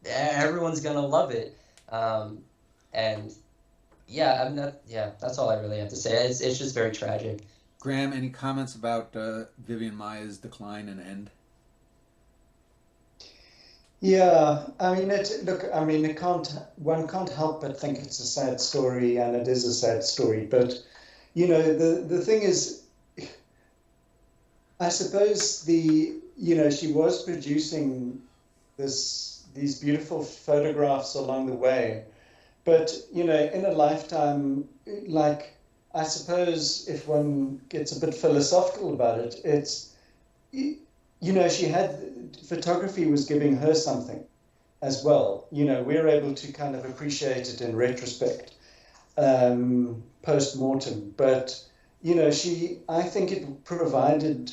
everyone's gonna love it. And yeah, I'm not. Yeah, that's all I really have to say. It's just very tragic. Graham, any comments about Vivian Maier's decline and end? Yeah, I mean, look, I mean, one can't help but think it's a sad story, and it is a sad story. But the thing is, I suppose she was producing these beautiful photographs along the way, but in a lifetime, like, I suppose if one gets a bit philosophical about it, she had photography was giving her something as well. We're able to kind of appreciate it in retrospect, post mortem. But I think it provided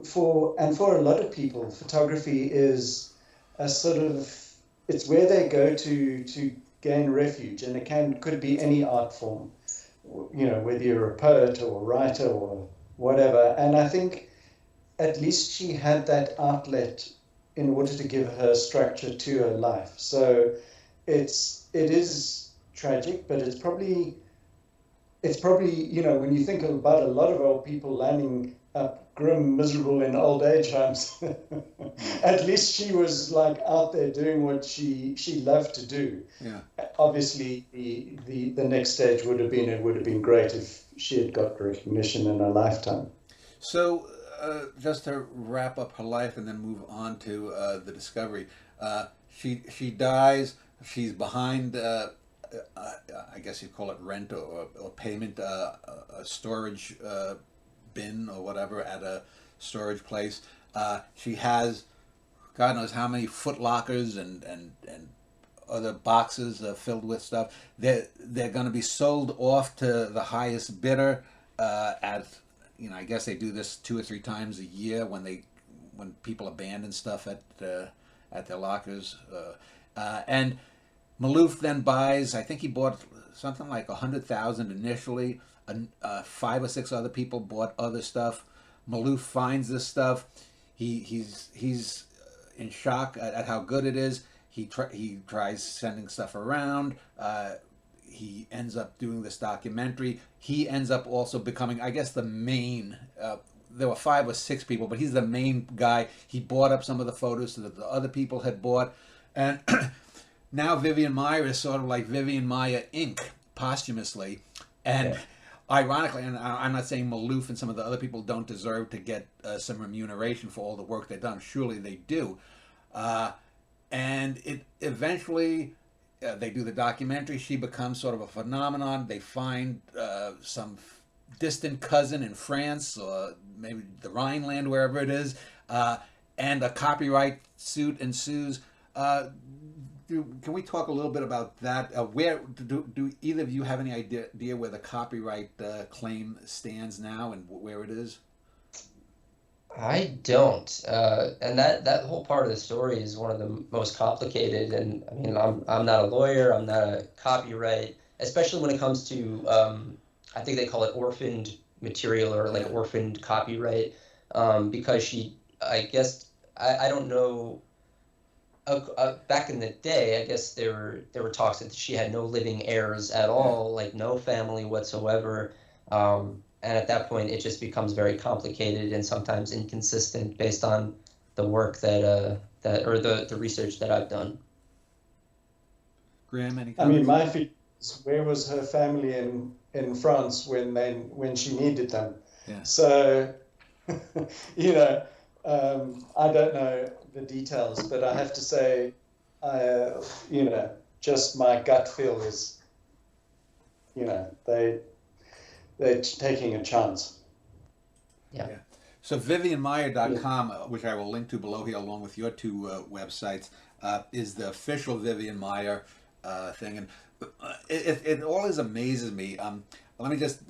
for a lot of people, photography is a sort of, it's where they go to gain refuge, and could be any art form, whether you're a poet or a writer or whatever. And I think at least she had that outlet in order to give her structure to her life. So it is tragic, but it's probably when you think about a lot of old people landing up grim, miserable in old age homes, at least she was like out there doing what she loved to do. Yeah. Obviously, the next stage would have been great if she had got recognition in her lifetime. So, just to wrap up her life and then move on to the discovery, she dies. She's behind. I guess you call it rent or payment, a storage bin or whatever at a storage place. She has God knows how many foot lockers and other boxes filled with stuff. They're going to be sold off to the highest bidder at, I guess they do this 2 or 3 times a year when people abandon stuff at their lockers. And Maloof then buys. I think he bought something like 100,000 initially. 5 or 6 other people bought other stuff. Maloof finds this stuff. He's in shock at how good it is. He tries sending stuff around. He ends up doing this documentary. He ends up also becoming, I guess, the main. There were 5 or 6 people, but he's the main guy. He bought up some of the photos that the other people had bought, and now Vivian Maier is sort of like Vivian Maier Inc. posthumously, and. Yeah. Ironically, and I'm not saying Maloof and some of the other people don't deserve to get some remuneration for all the work they've done. Surely they do. And it eventually, they do the documentary. She becomes sort of a phenomenon. They find some distant cousin in France or maybe the Rhineland, wherever it is, and a copyright suit ensues. Can we talk a little bit about that? Where do either of you have any idea where the copyright claim stands now and where it is? I don't, and that whole part of the story is one of the most complicated. And I mean, I'm not a lawyer, I'm not a copyright, especially when it comes to I think they call it orphaned material or like orphaned copyright, because I guess I don't know. Back in the day, I guess there were talks that she had no living heirs at all, like no family whatsoever. And at that point, it just becomes very complicated and sometimes inconsistent based on the work or the research that I've done. Graham, any I mean, comments? my feeling is, where was her family in France when she needed them? Yeah. So, you know, I don't know the details, but I have to say, you know, just my gut feel is, you know, they're taking a chance. Yeah. So VivianMaier.com, which I will link to below here along with your two websites, is the official Vivian Maier thing. And it always amazes me. Let me just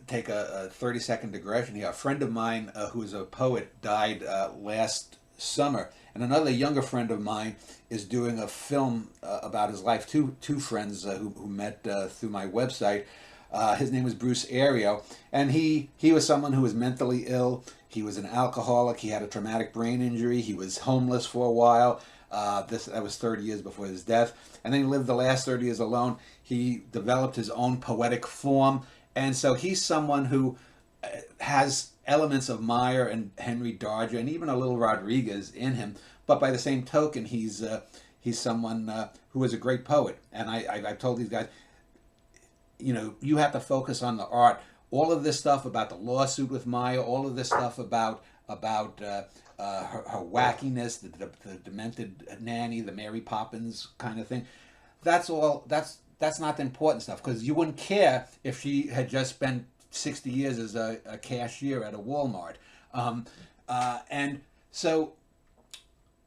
take a 30-second digression here. A friend of mine who is a poet died last summer, and another younger friend of mine is doing a film about his life. Two friends who met through my website. His name was Bruce Ario, and he was someone who was mentally ill. He was an alcoholic. He had a traumatic brain injury. He was homeless for a while. That was 30 years before his death, and then he lived the last 30 years alone. He developed his own poetic form, and so he's someone who has elements of Maier and Henry Darger and even a little Rodriguez in him. But by the same token, he's someone who is a great poet. And I've told these guys, you know, you have to focus on the art. All of this stuff about the lawsuit with Maier, all of this stuff about her wackiness, the demented nanny, the Mary Poppins kind of thing. That's not the important stuff, because you wouldn't care if she had just spent 60 years as a cashier at a Walmart. And so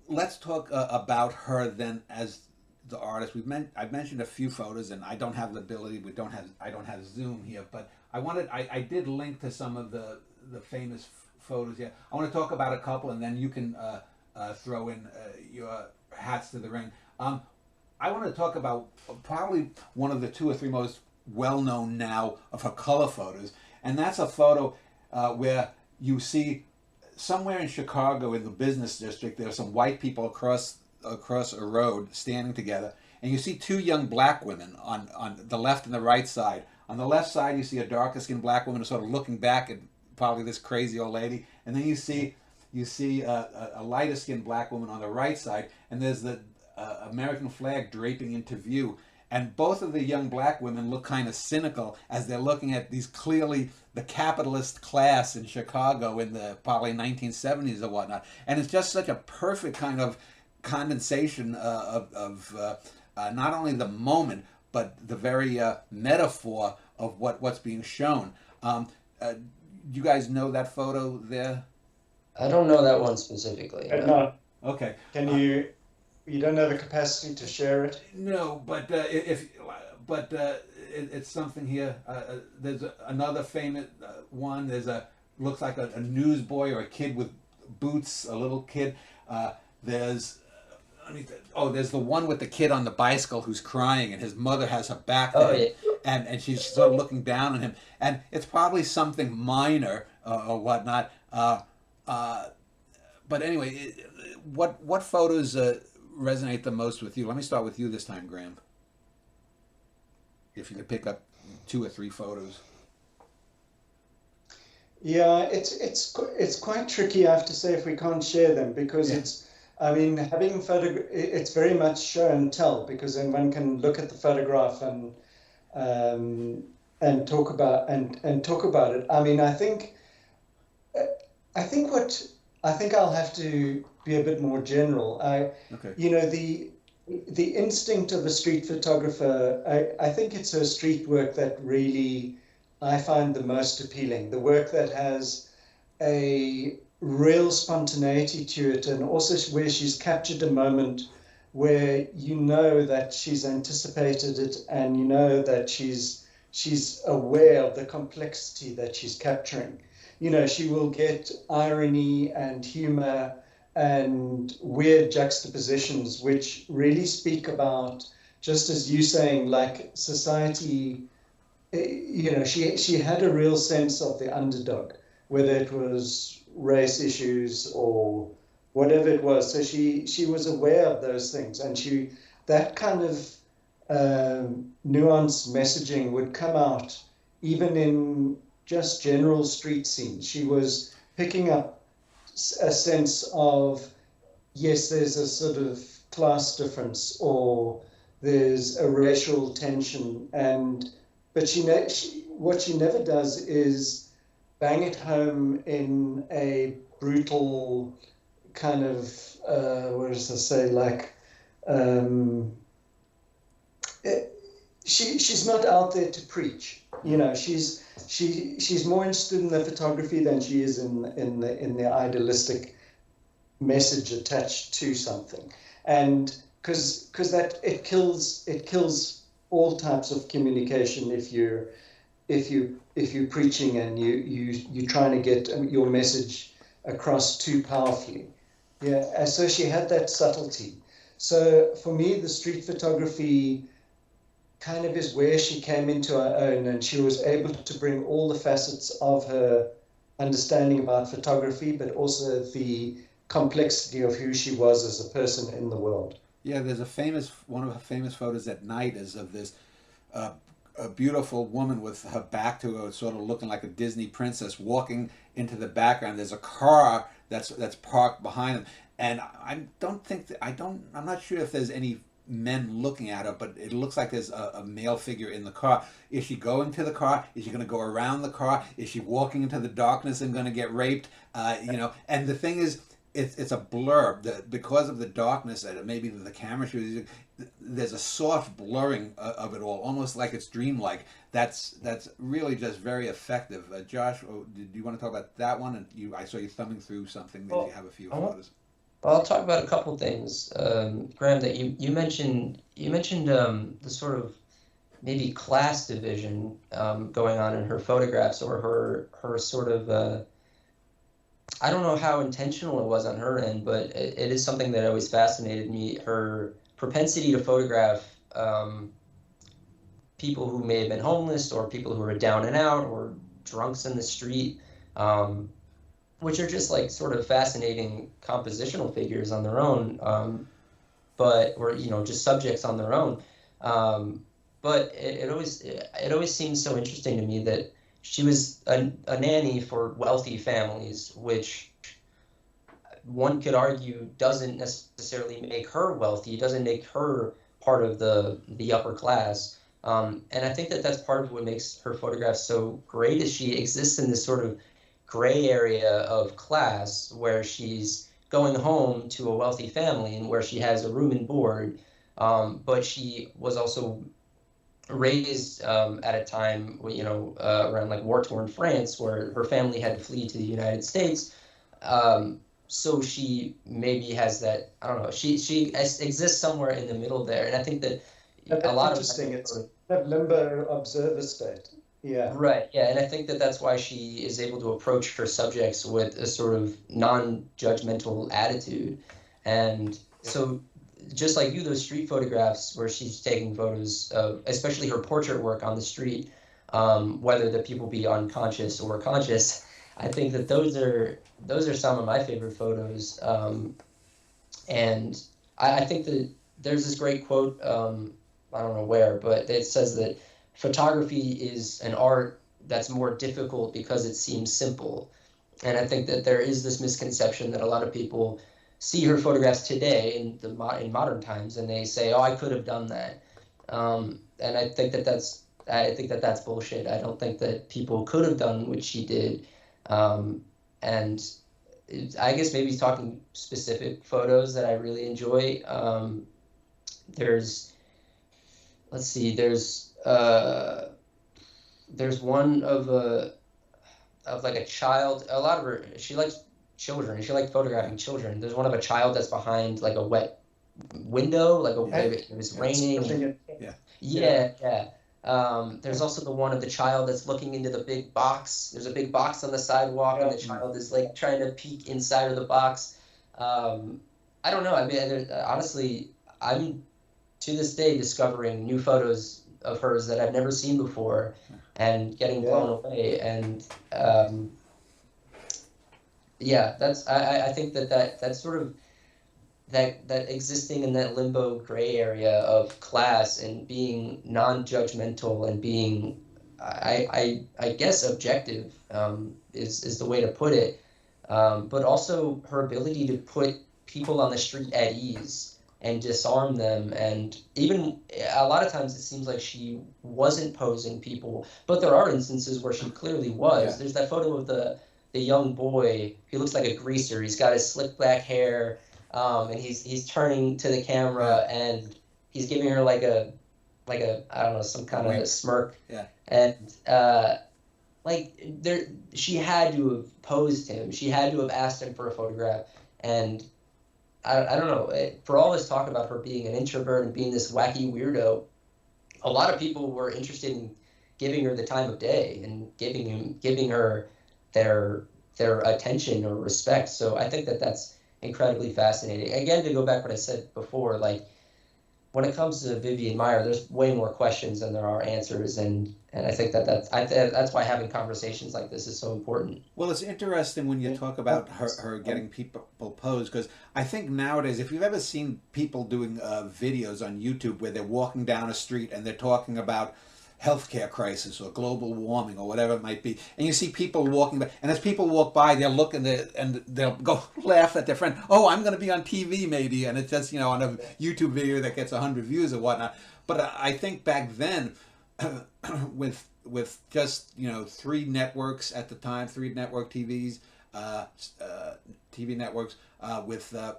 let's talk about her then as the artist. I've mentioned a few photos, and I don't have the ability. I don't have Zoom here, but I did link to some of the famous photos here. I want to talk about a couple, and then you can throw in your hats to the ring. I want to talk about probably one of the two or three most well-known now of her color photos, and that's a photo where you see somewhere in Chicago in the business district, there are some white people across a road standing together, and you see two young black women on the left and the right side. On the left side, you see a darker skinned black woman sort of looking back at probably this crazy old lady, and then you see a lighter skinned black woman on the right side, and there's the American flag draping into view. And both of the young black women look kind of cynical as they're looking at these clearly the capitalist class in Chicago in the probably 1970s or whatnot. And it's just such a perfect kind of condensation of not only the moment, but the very metaphor of what's being shown. You guys know that photo there? I don't know that one specifically. No. Okay. Can you? You don't have the capacity to share it? No, but it's something here. There's another famous one. Looks like a newsboy or a kid with boots, a little kid. There's the one with the kid on the bicycle who's crying, and his mother has her back to him, and she's sort of looking down on him. And it's probably something minor or whatnot. But anyway, what photos resonate the most with you? Let me start with you this time, Graham. If you could pick up two or three photos. Yeah, it's quite tricky, I have to say, if we can't share them, because having it's very much show and tell, because then one can look at the photograph and talk about it. I mean, I think I'll have to be a bit more general. You know, the instinct of a street photographer, I think it's her street work that really I find the most appealing. The work that has a real spontaneity to it, and also where she's captured a moment where you know that she's anticipated it, and you know that she's aware of the complexity that she's capturing. You know, she will get irony and humor and weird juxtapositions, which really speak about, just as you saying, like society. You know, she had a real sense of the underdog, whether it was race issues or whatever it was. So she was aware of those things, and that kind of nuanced messaging would come out even in just general street scenes. She was picking up a sense of, yes, there's a sort of class difference, or there's a racial tension, but what she never does is bang it home in a brutal kind of what does I say, like she's not out there to preach. You know, she's more interested in the photography than she is in the idealistic message attached to something, and because that it kills all types of communication if you're preaching and you're trying to get your message across too powerfully. Yeah, and so she had that subtlety. So for me, the street photography kind of is where she came into her own, and she was able to bring all the facets of her understanding about photography, but also the complexity of who she was as a person in the world. Yeah, there's one of her famous photos at night is of this a beautiful woman with her back to her, sort of looking like a Disney princess, walking into the background. There's a car that's parked behind them, and I'm not sure if there's any men looking at her, but it looks like there's a male figure in the car. Is she going to the car? Is she going to go around the car? Is she walking into the darkness and going to get raped? And the thing is, it's a blur because of the darkness and maybe the camera she was using. There's a soft blurring of it all, almost like it's dreamlike. That's really just very effective. Josh, do you want to talk about that one? And I saw you thumbing through something that you have a few photos. Well, I'll talk about a couple things, Graham. That you mentioned the sort of maybe class division going on in her photographs, or her sort of. I don't know how intentional it was on her end, but it is something that always fascinated me. Her propensity to photograph people who may have been homeless, or people who are down and out, or drunks in the street, which are just like sort of fascinating compositional figures on their own, or just subjects on their own. But it always seems so interesting to me that she was a nanny for wealthy families, which one could argue doesn't necessarily make her wealthy, doesn't make her part of the upper class. And I think that that's part of what makes her photographs so great, is she exists in this sort of gray area of class, where she's going home to a wealthy family and where she has a room and board, but she was also raised at a time, around like war-torn France, where her family had to flee to the United States. So she maybe has that, I don't know, she exists somewhere in the middle there. And I think that a lot of interesting. It's a limbo observer state. Yeah. Right. Yeah. And I think that that's why she is able to approach her subjects with a sort of non-judgmental attitude. And so, just like you, those street photographs where she's taking photos of, especially her portrait work on the street, whether the people be unconscious or conscious, I think that those are some of my favorite photos. And I think that there's this great quote, I don't know where, but it says that photography is an art that's more difficult because it seems simple. And I think that there is this misconception that a lot of people see her photographs today in modern times, and they say, "Oh, I could have done that," and I think that that's bullshit. I don't think that people could have done what she did, and I guess maybe talking specific photos that I really enjoy. there's, let's see, there's one of like a child. A lot of her, she likes children. She likes photographing children. There's one of a child that's behind like a wet window, like it was raining. Yeah. Yeah. There's also the one of the child that's looking into the big box. There's a big box on the sidewalk, and the child is like trying to peek inside of the box. I don't know. I mean, honestly, I'm to this day discovering new photos of hers that I've never seen before, and getting blown away. And that's I think that's sort of that existing in that limbo gray area of class and being non-judgmental and being I guess objective is the way to put it, but also her ability to put people on the street at ease and disarm them. And even a lot of times it seems like she wasn't posing people, but there are instances where she clearly was. There's that photo of the young boy. He looks like a greaser. He's got his slick back hair. And he's turning to the camera and he's giving her like a I don't know, some kind of smirk. Yeah. And she had to have posed him. She had to have asked him for a photograph. And I don't know. For all this talk about her being an introvert and being this wacky weirdo, a lot of people were interested in giving her the time of day and giving her their attention or respect. So I think that's incredibly fascinating. Again, to go back what I said before, like when it comes to Vivian Maier, there's way more questions than there are answers, and I think that's why having conversations like this is so important. Well, it's interesting when you talk about her getting people posed, because I think nowadays, if you've ever seen people doing videos on YouTube where they're walking down a street and they're talking about healthcare crisis or global warming or whatever it might be, and you see people walking by, and as people walk by, they'll look and they'll go laugh at their friend. Oh, I'm going to be on TV maybe, and it's just on a YouTube video that gets 100 views or whatnot. But I think back then, with just 3 networks at the time, 3 network TVs, TV networks, with a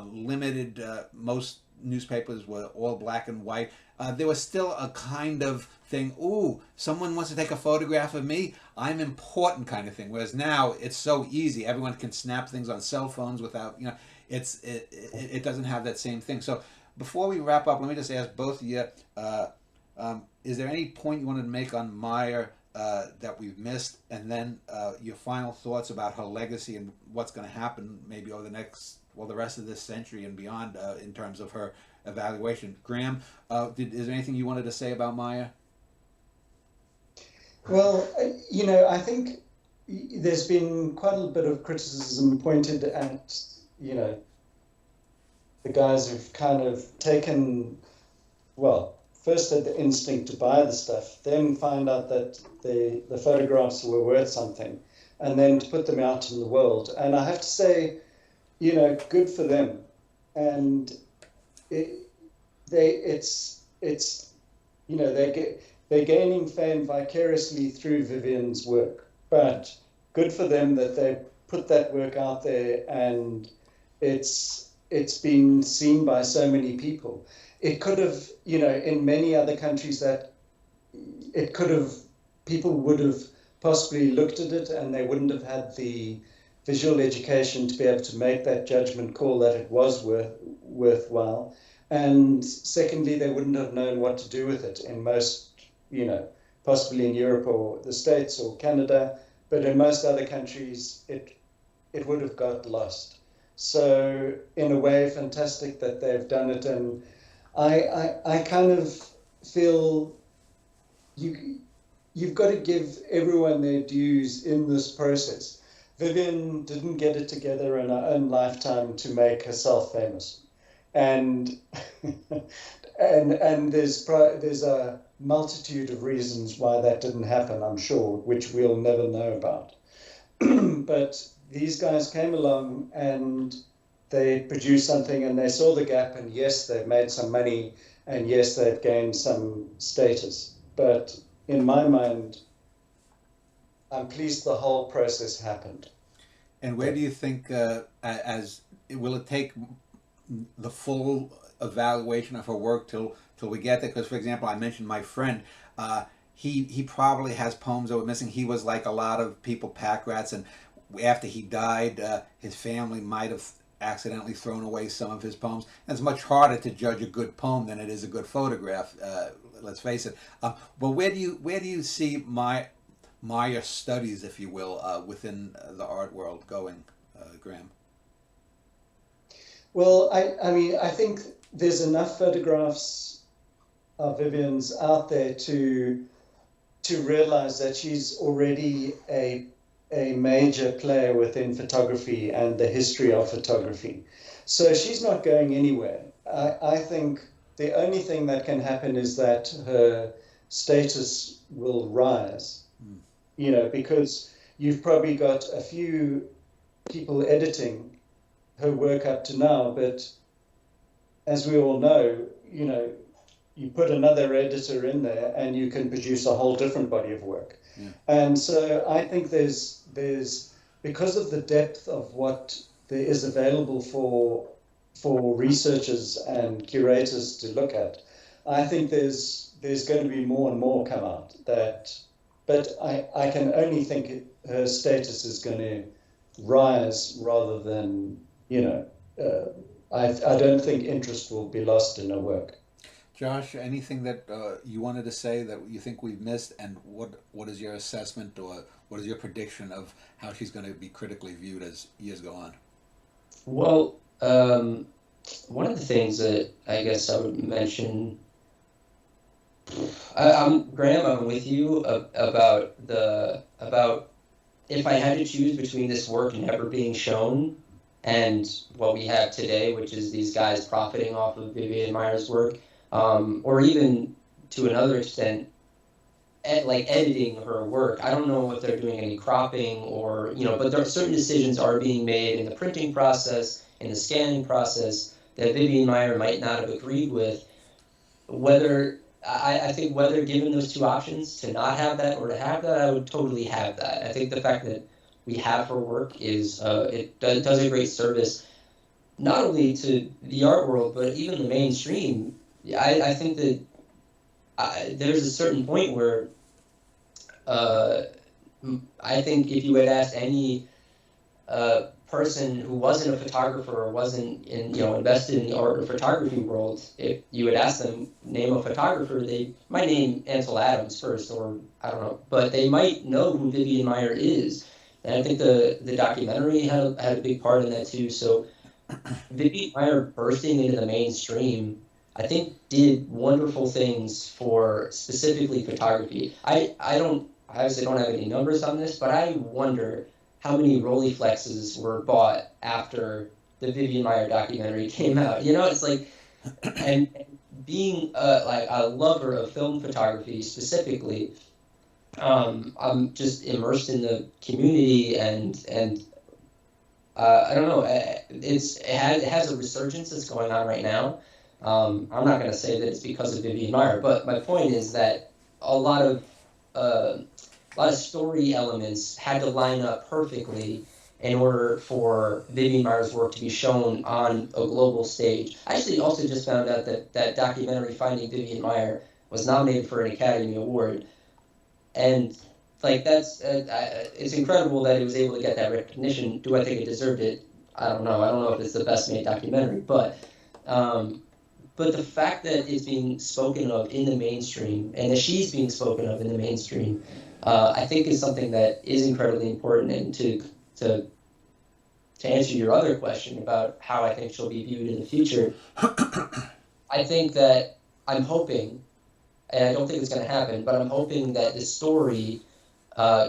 limited, most newspapers were all black and white. There was still a kind of thing, ooh, someone wants to take a photograph of me, I'm important kind of thing. Whereas now it's so easy. Everyone can snap things on cell phones without, it doesn't have that same thing. So before we wrap up, let me just ask both of you, is there any point you wanted to make on Maier that we've missed? And then your final thoughts about her legacy and what's going to happen maybe over the rest of this century and beyond in terms of her evaluation. Graham, is there anything you wanted to say about Maier? Well, I think there's been quite a bit of criticism pointed at, the guys who've kind of taken, first had the instinct to buy the stuff, then find out that the photographs were worth something, and then to put them out in the world. And I have to say, good for them. And they're gaining fame vicariously through Vivian's work, but good for them that they put that work out there, and it's been seen by so many people. It could have, in many other countries people would have possibly looked at it and they wouldn't have had the visual education to be able to make that judgment call that it was worthwhile. And secondly, they wouldn't have known what to do with it in most, possibly in Europe or the States or Canada, but in most other countries, it would have got lost. So in a way, fantastic that they've done it. And I kind of feel you've got to give everyone their dues in this process. Vivian didn't get it together in her own lifetime to make herself famous. And and there's a multitude of reasons why that didn't happen, I'm sure, which we'll never know about. But these guys came along and they produced something and they saw the gap, and yes, they've made some money, and yes, they've gained some status. But in my mind, I'm pleased the whole process happened. And where do you think, will it take the full evaluation of her work till we get there. Because, for example, I mentioned my friend. He probably has poems that were missing. He was like a lot of people, pack rats, and after he died, his family might have accidentally thrown away some of his poems. And it's much harder to judge a good poem than it is a good photograph. Let's face it. But where do you see Maier studies, if you will, within the art world going, Graham? Well, I mean, I think there's enough photographs of Vivian's out there to realize that she's already a major player within photography and the history of photography. So she's not going anywhere. I think the only thing that can happen is that her status will rise, you know, because you've probably got a few people editing her work up to now, but as we all know, you know, you put another editor in there and you can produce a whole different body of work. Yeah. And so I think there's because of the depth of what there is available for researchers and curators to look at, I think there's going to be more and more come out but I can only think her status is going to rise rather than, you know, I don't think interest will be lost in her work. Josh, anything that you wanted to say that you think we've missed, and what is your assessment or what is your prediction of how she's going to be critically viewed as years go on? Well, one of the things that I guess I would mention, Graham, I'm with you about if I had to choose between this work never being shown and what we have today, which is these guys profiting off of Vivian Maier's work, or even to another extent, like editing her work. I don't know if they're doing any cropping or, you know, but there are certain decisions are being made in the printing process, in the scanning process that Vivian Maier might not have agreed with. I think whether given those two options, to not have that or to have that, I would totally have that. I think the fact that we have her work is, it does a great service, not only to the art world, but even the mainstream. I think that there's a certain point where I think if you had asked any person who wasn't a photographer or wasn't invested in the art or photography world, if you would ask them name a photographer, they might name Ansel Adams first, or I don't know, but they might know who Vivian Maier is. And I think the documentary had a big part in that too. So Vivian Maier bursting into the mainstream, I think, did wonderful things for specifically photography. I obviously don't have any numbers on this, but I wonder how many Rolleiflexes were bought after the Vivian Maier documentary came out. You know, it's like, and being like a lover of film photography specifically, I'm just immersed in the community and I don't know, it has a resurgence that's going on right now. I'm not going to say that it's because of Vivian Maier, but my point is that a lot of story elements had to line up perfectly in order for Vivian Maier's work to be shown on a global stage. I actually also just found out that documentary Finding Vivian Maier was nominated for an Academy Award, and like that's it's incredible that it was able to get that recognition. Do I think it deserved it? I don't know. I don't know if it's the best made documentary, but the fact that it's being spoken of in the mainstream and that she's being spoken of in the mainstream, I think is something that is incredibly important. And to answer your other question about how I think she'll be viewed in the future, I think that I'm hoping, and I don't think it's going to happen, but I'm hoping that the story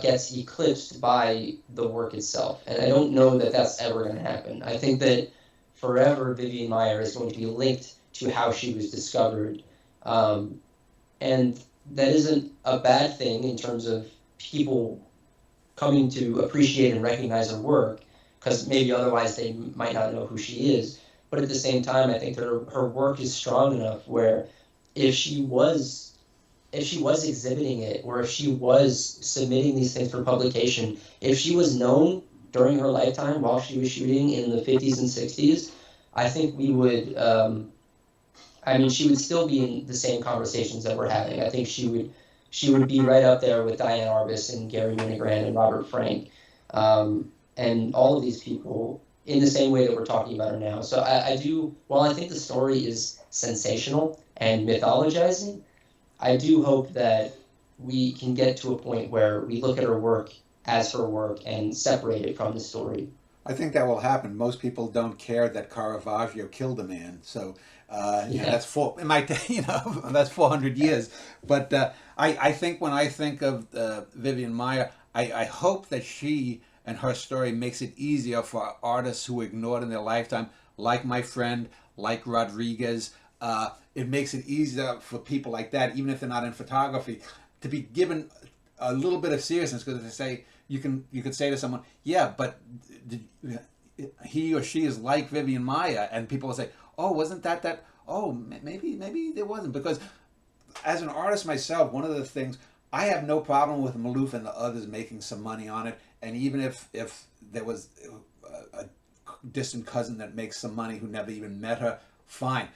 gets eclipsed by the work itself. And I don't know that that's ever going to happen. I think that forever Vivian Maier is going to be linked to how she was discovered. And that isn't a bad thing in terms of people coming to appreciate and recognize her work, because maybe otherwise they might not know who she is. But at the same time, I think that her work is strong enough where if she was exhibiting it, or if she was submitting these things for publication, if she was known during her lifetime while she was shooting in the 50s and 60s, I think we would I mean, she would still be in the same conversations that we're having. I think she would be right up there with Diane Arbus and Gary Winogrand and Robert Frank, and all of these people in the same way that we're talking about her now. So I do, while I think the story is sensational and mythologizing, I do hope that we can get to a point where we look at her work as her work and separate it from the story. I think that will happen. Most people don't care that Caravaggio killed a man, so Yeah. that's it might that's 400 years. But I think when I think of Vivian Maier, I hope that she and her story makes it easier for artists who were ignored in their lifetime, like my friend, like Rodriguez. It makes it easier for people like that, even if they're not in photography, to be given a little bit of seriousness, because they say you could say to someone, yeah, but did, he or she is like Vivian Maier, and people will say, oh, wasn't that? Oh, maybe there wasn't, because as an artist myself, one of the things I have no problem with Maloof and the others making some money on it, and even if there was a distant cousin that makes some money who never even met her, fine.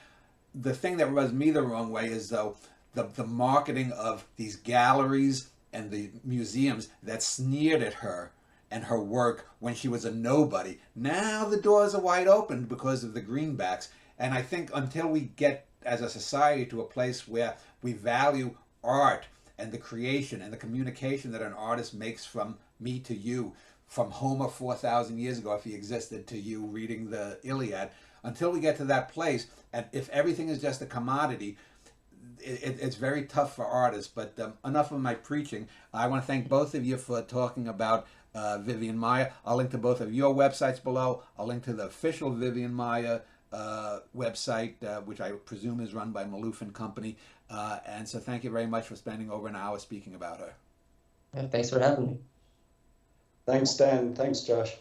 The thing that rubs me the wrong way is though the marketing of these galleries and the museums that sneered at her and her work when she was a nobody. Now the doors are wide open because of the greenbacks. And I think until we get as a society to a place where we value art and the creation and the communication that an artist makes from me to you, from Homer 4,000 years ago, if he existed, to you reading the Iliad, until we get to that place, and if everything is just a commodity, it's very tough for artists. But enough of my preaching. I want to thank both of you for talking about Vivian Maier. I'll link to both of your websites below. I'll link to the official Vivian Maier website, which I presume is run by Maloof and Company. And so thank you very much for spending over an hour speaking about her. Yeah, thanks for having me. Thanks, Dan. Thanks, Josh.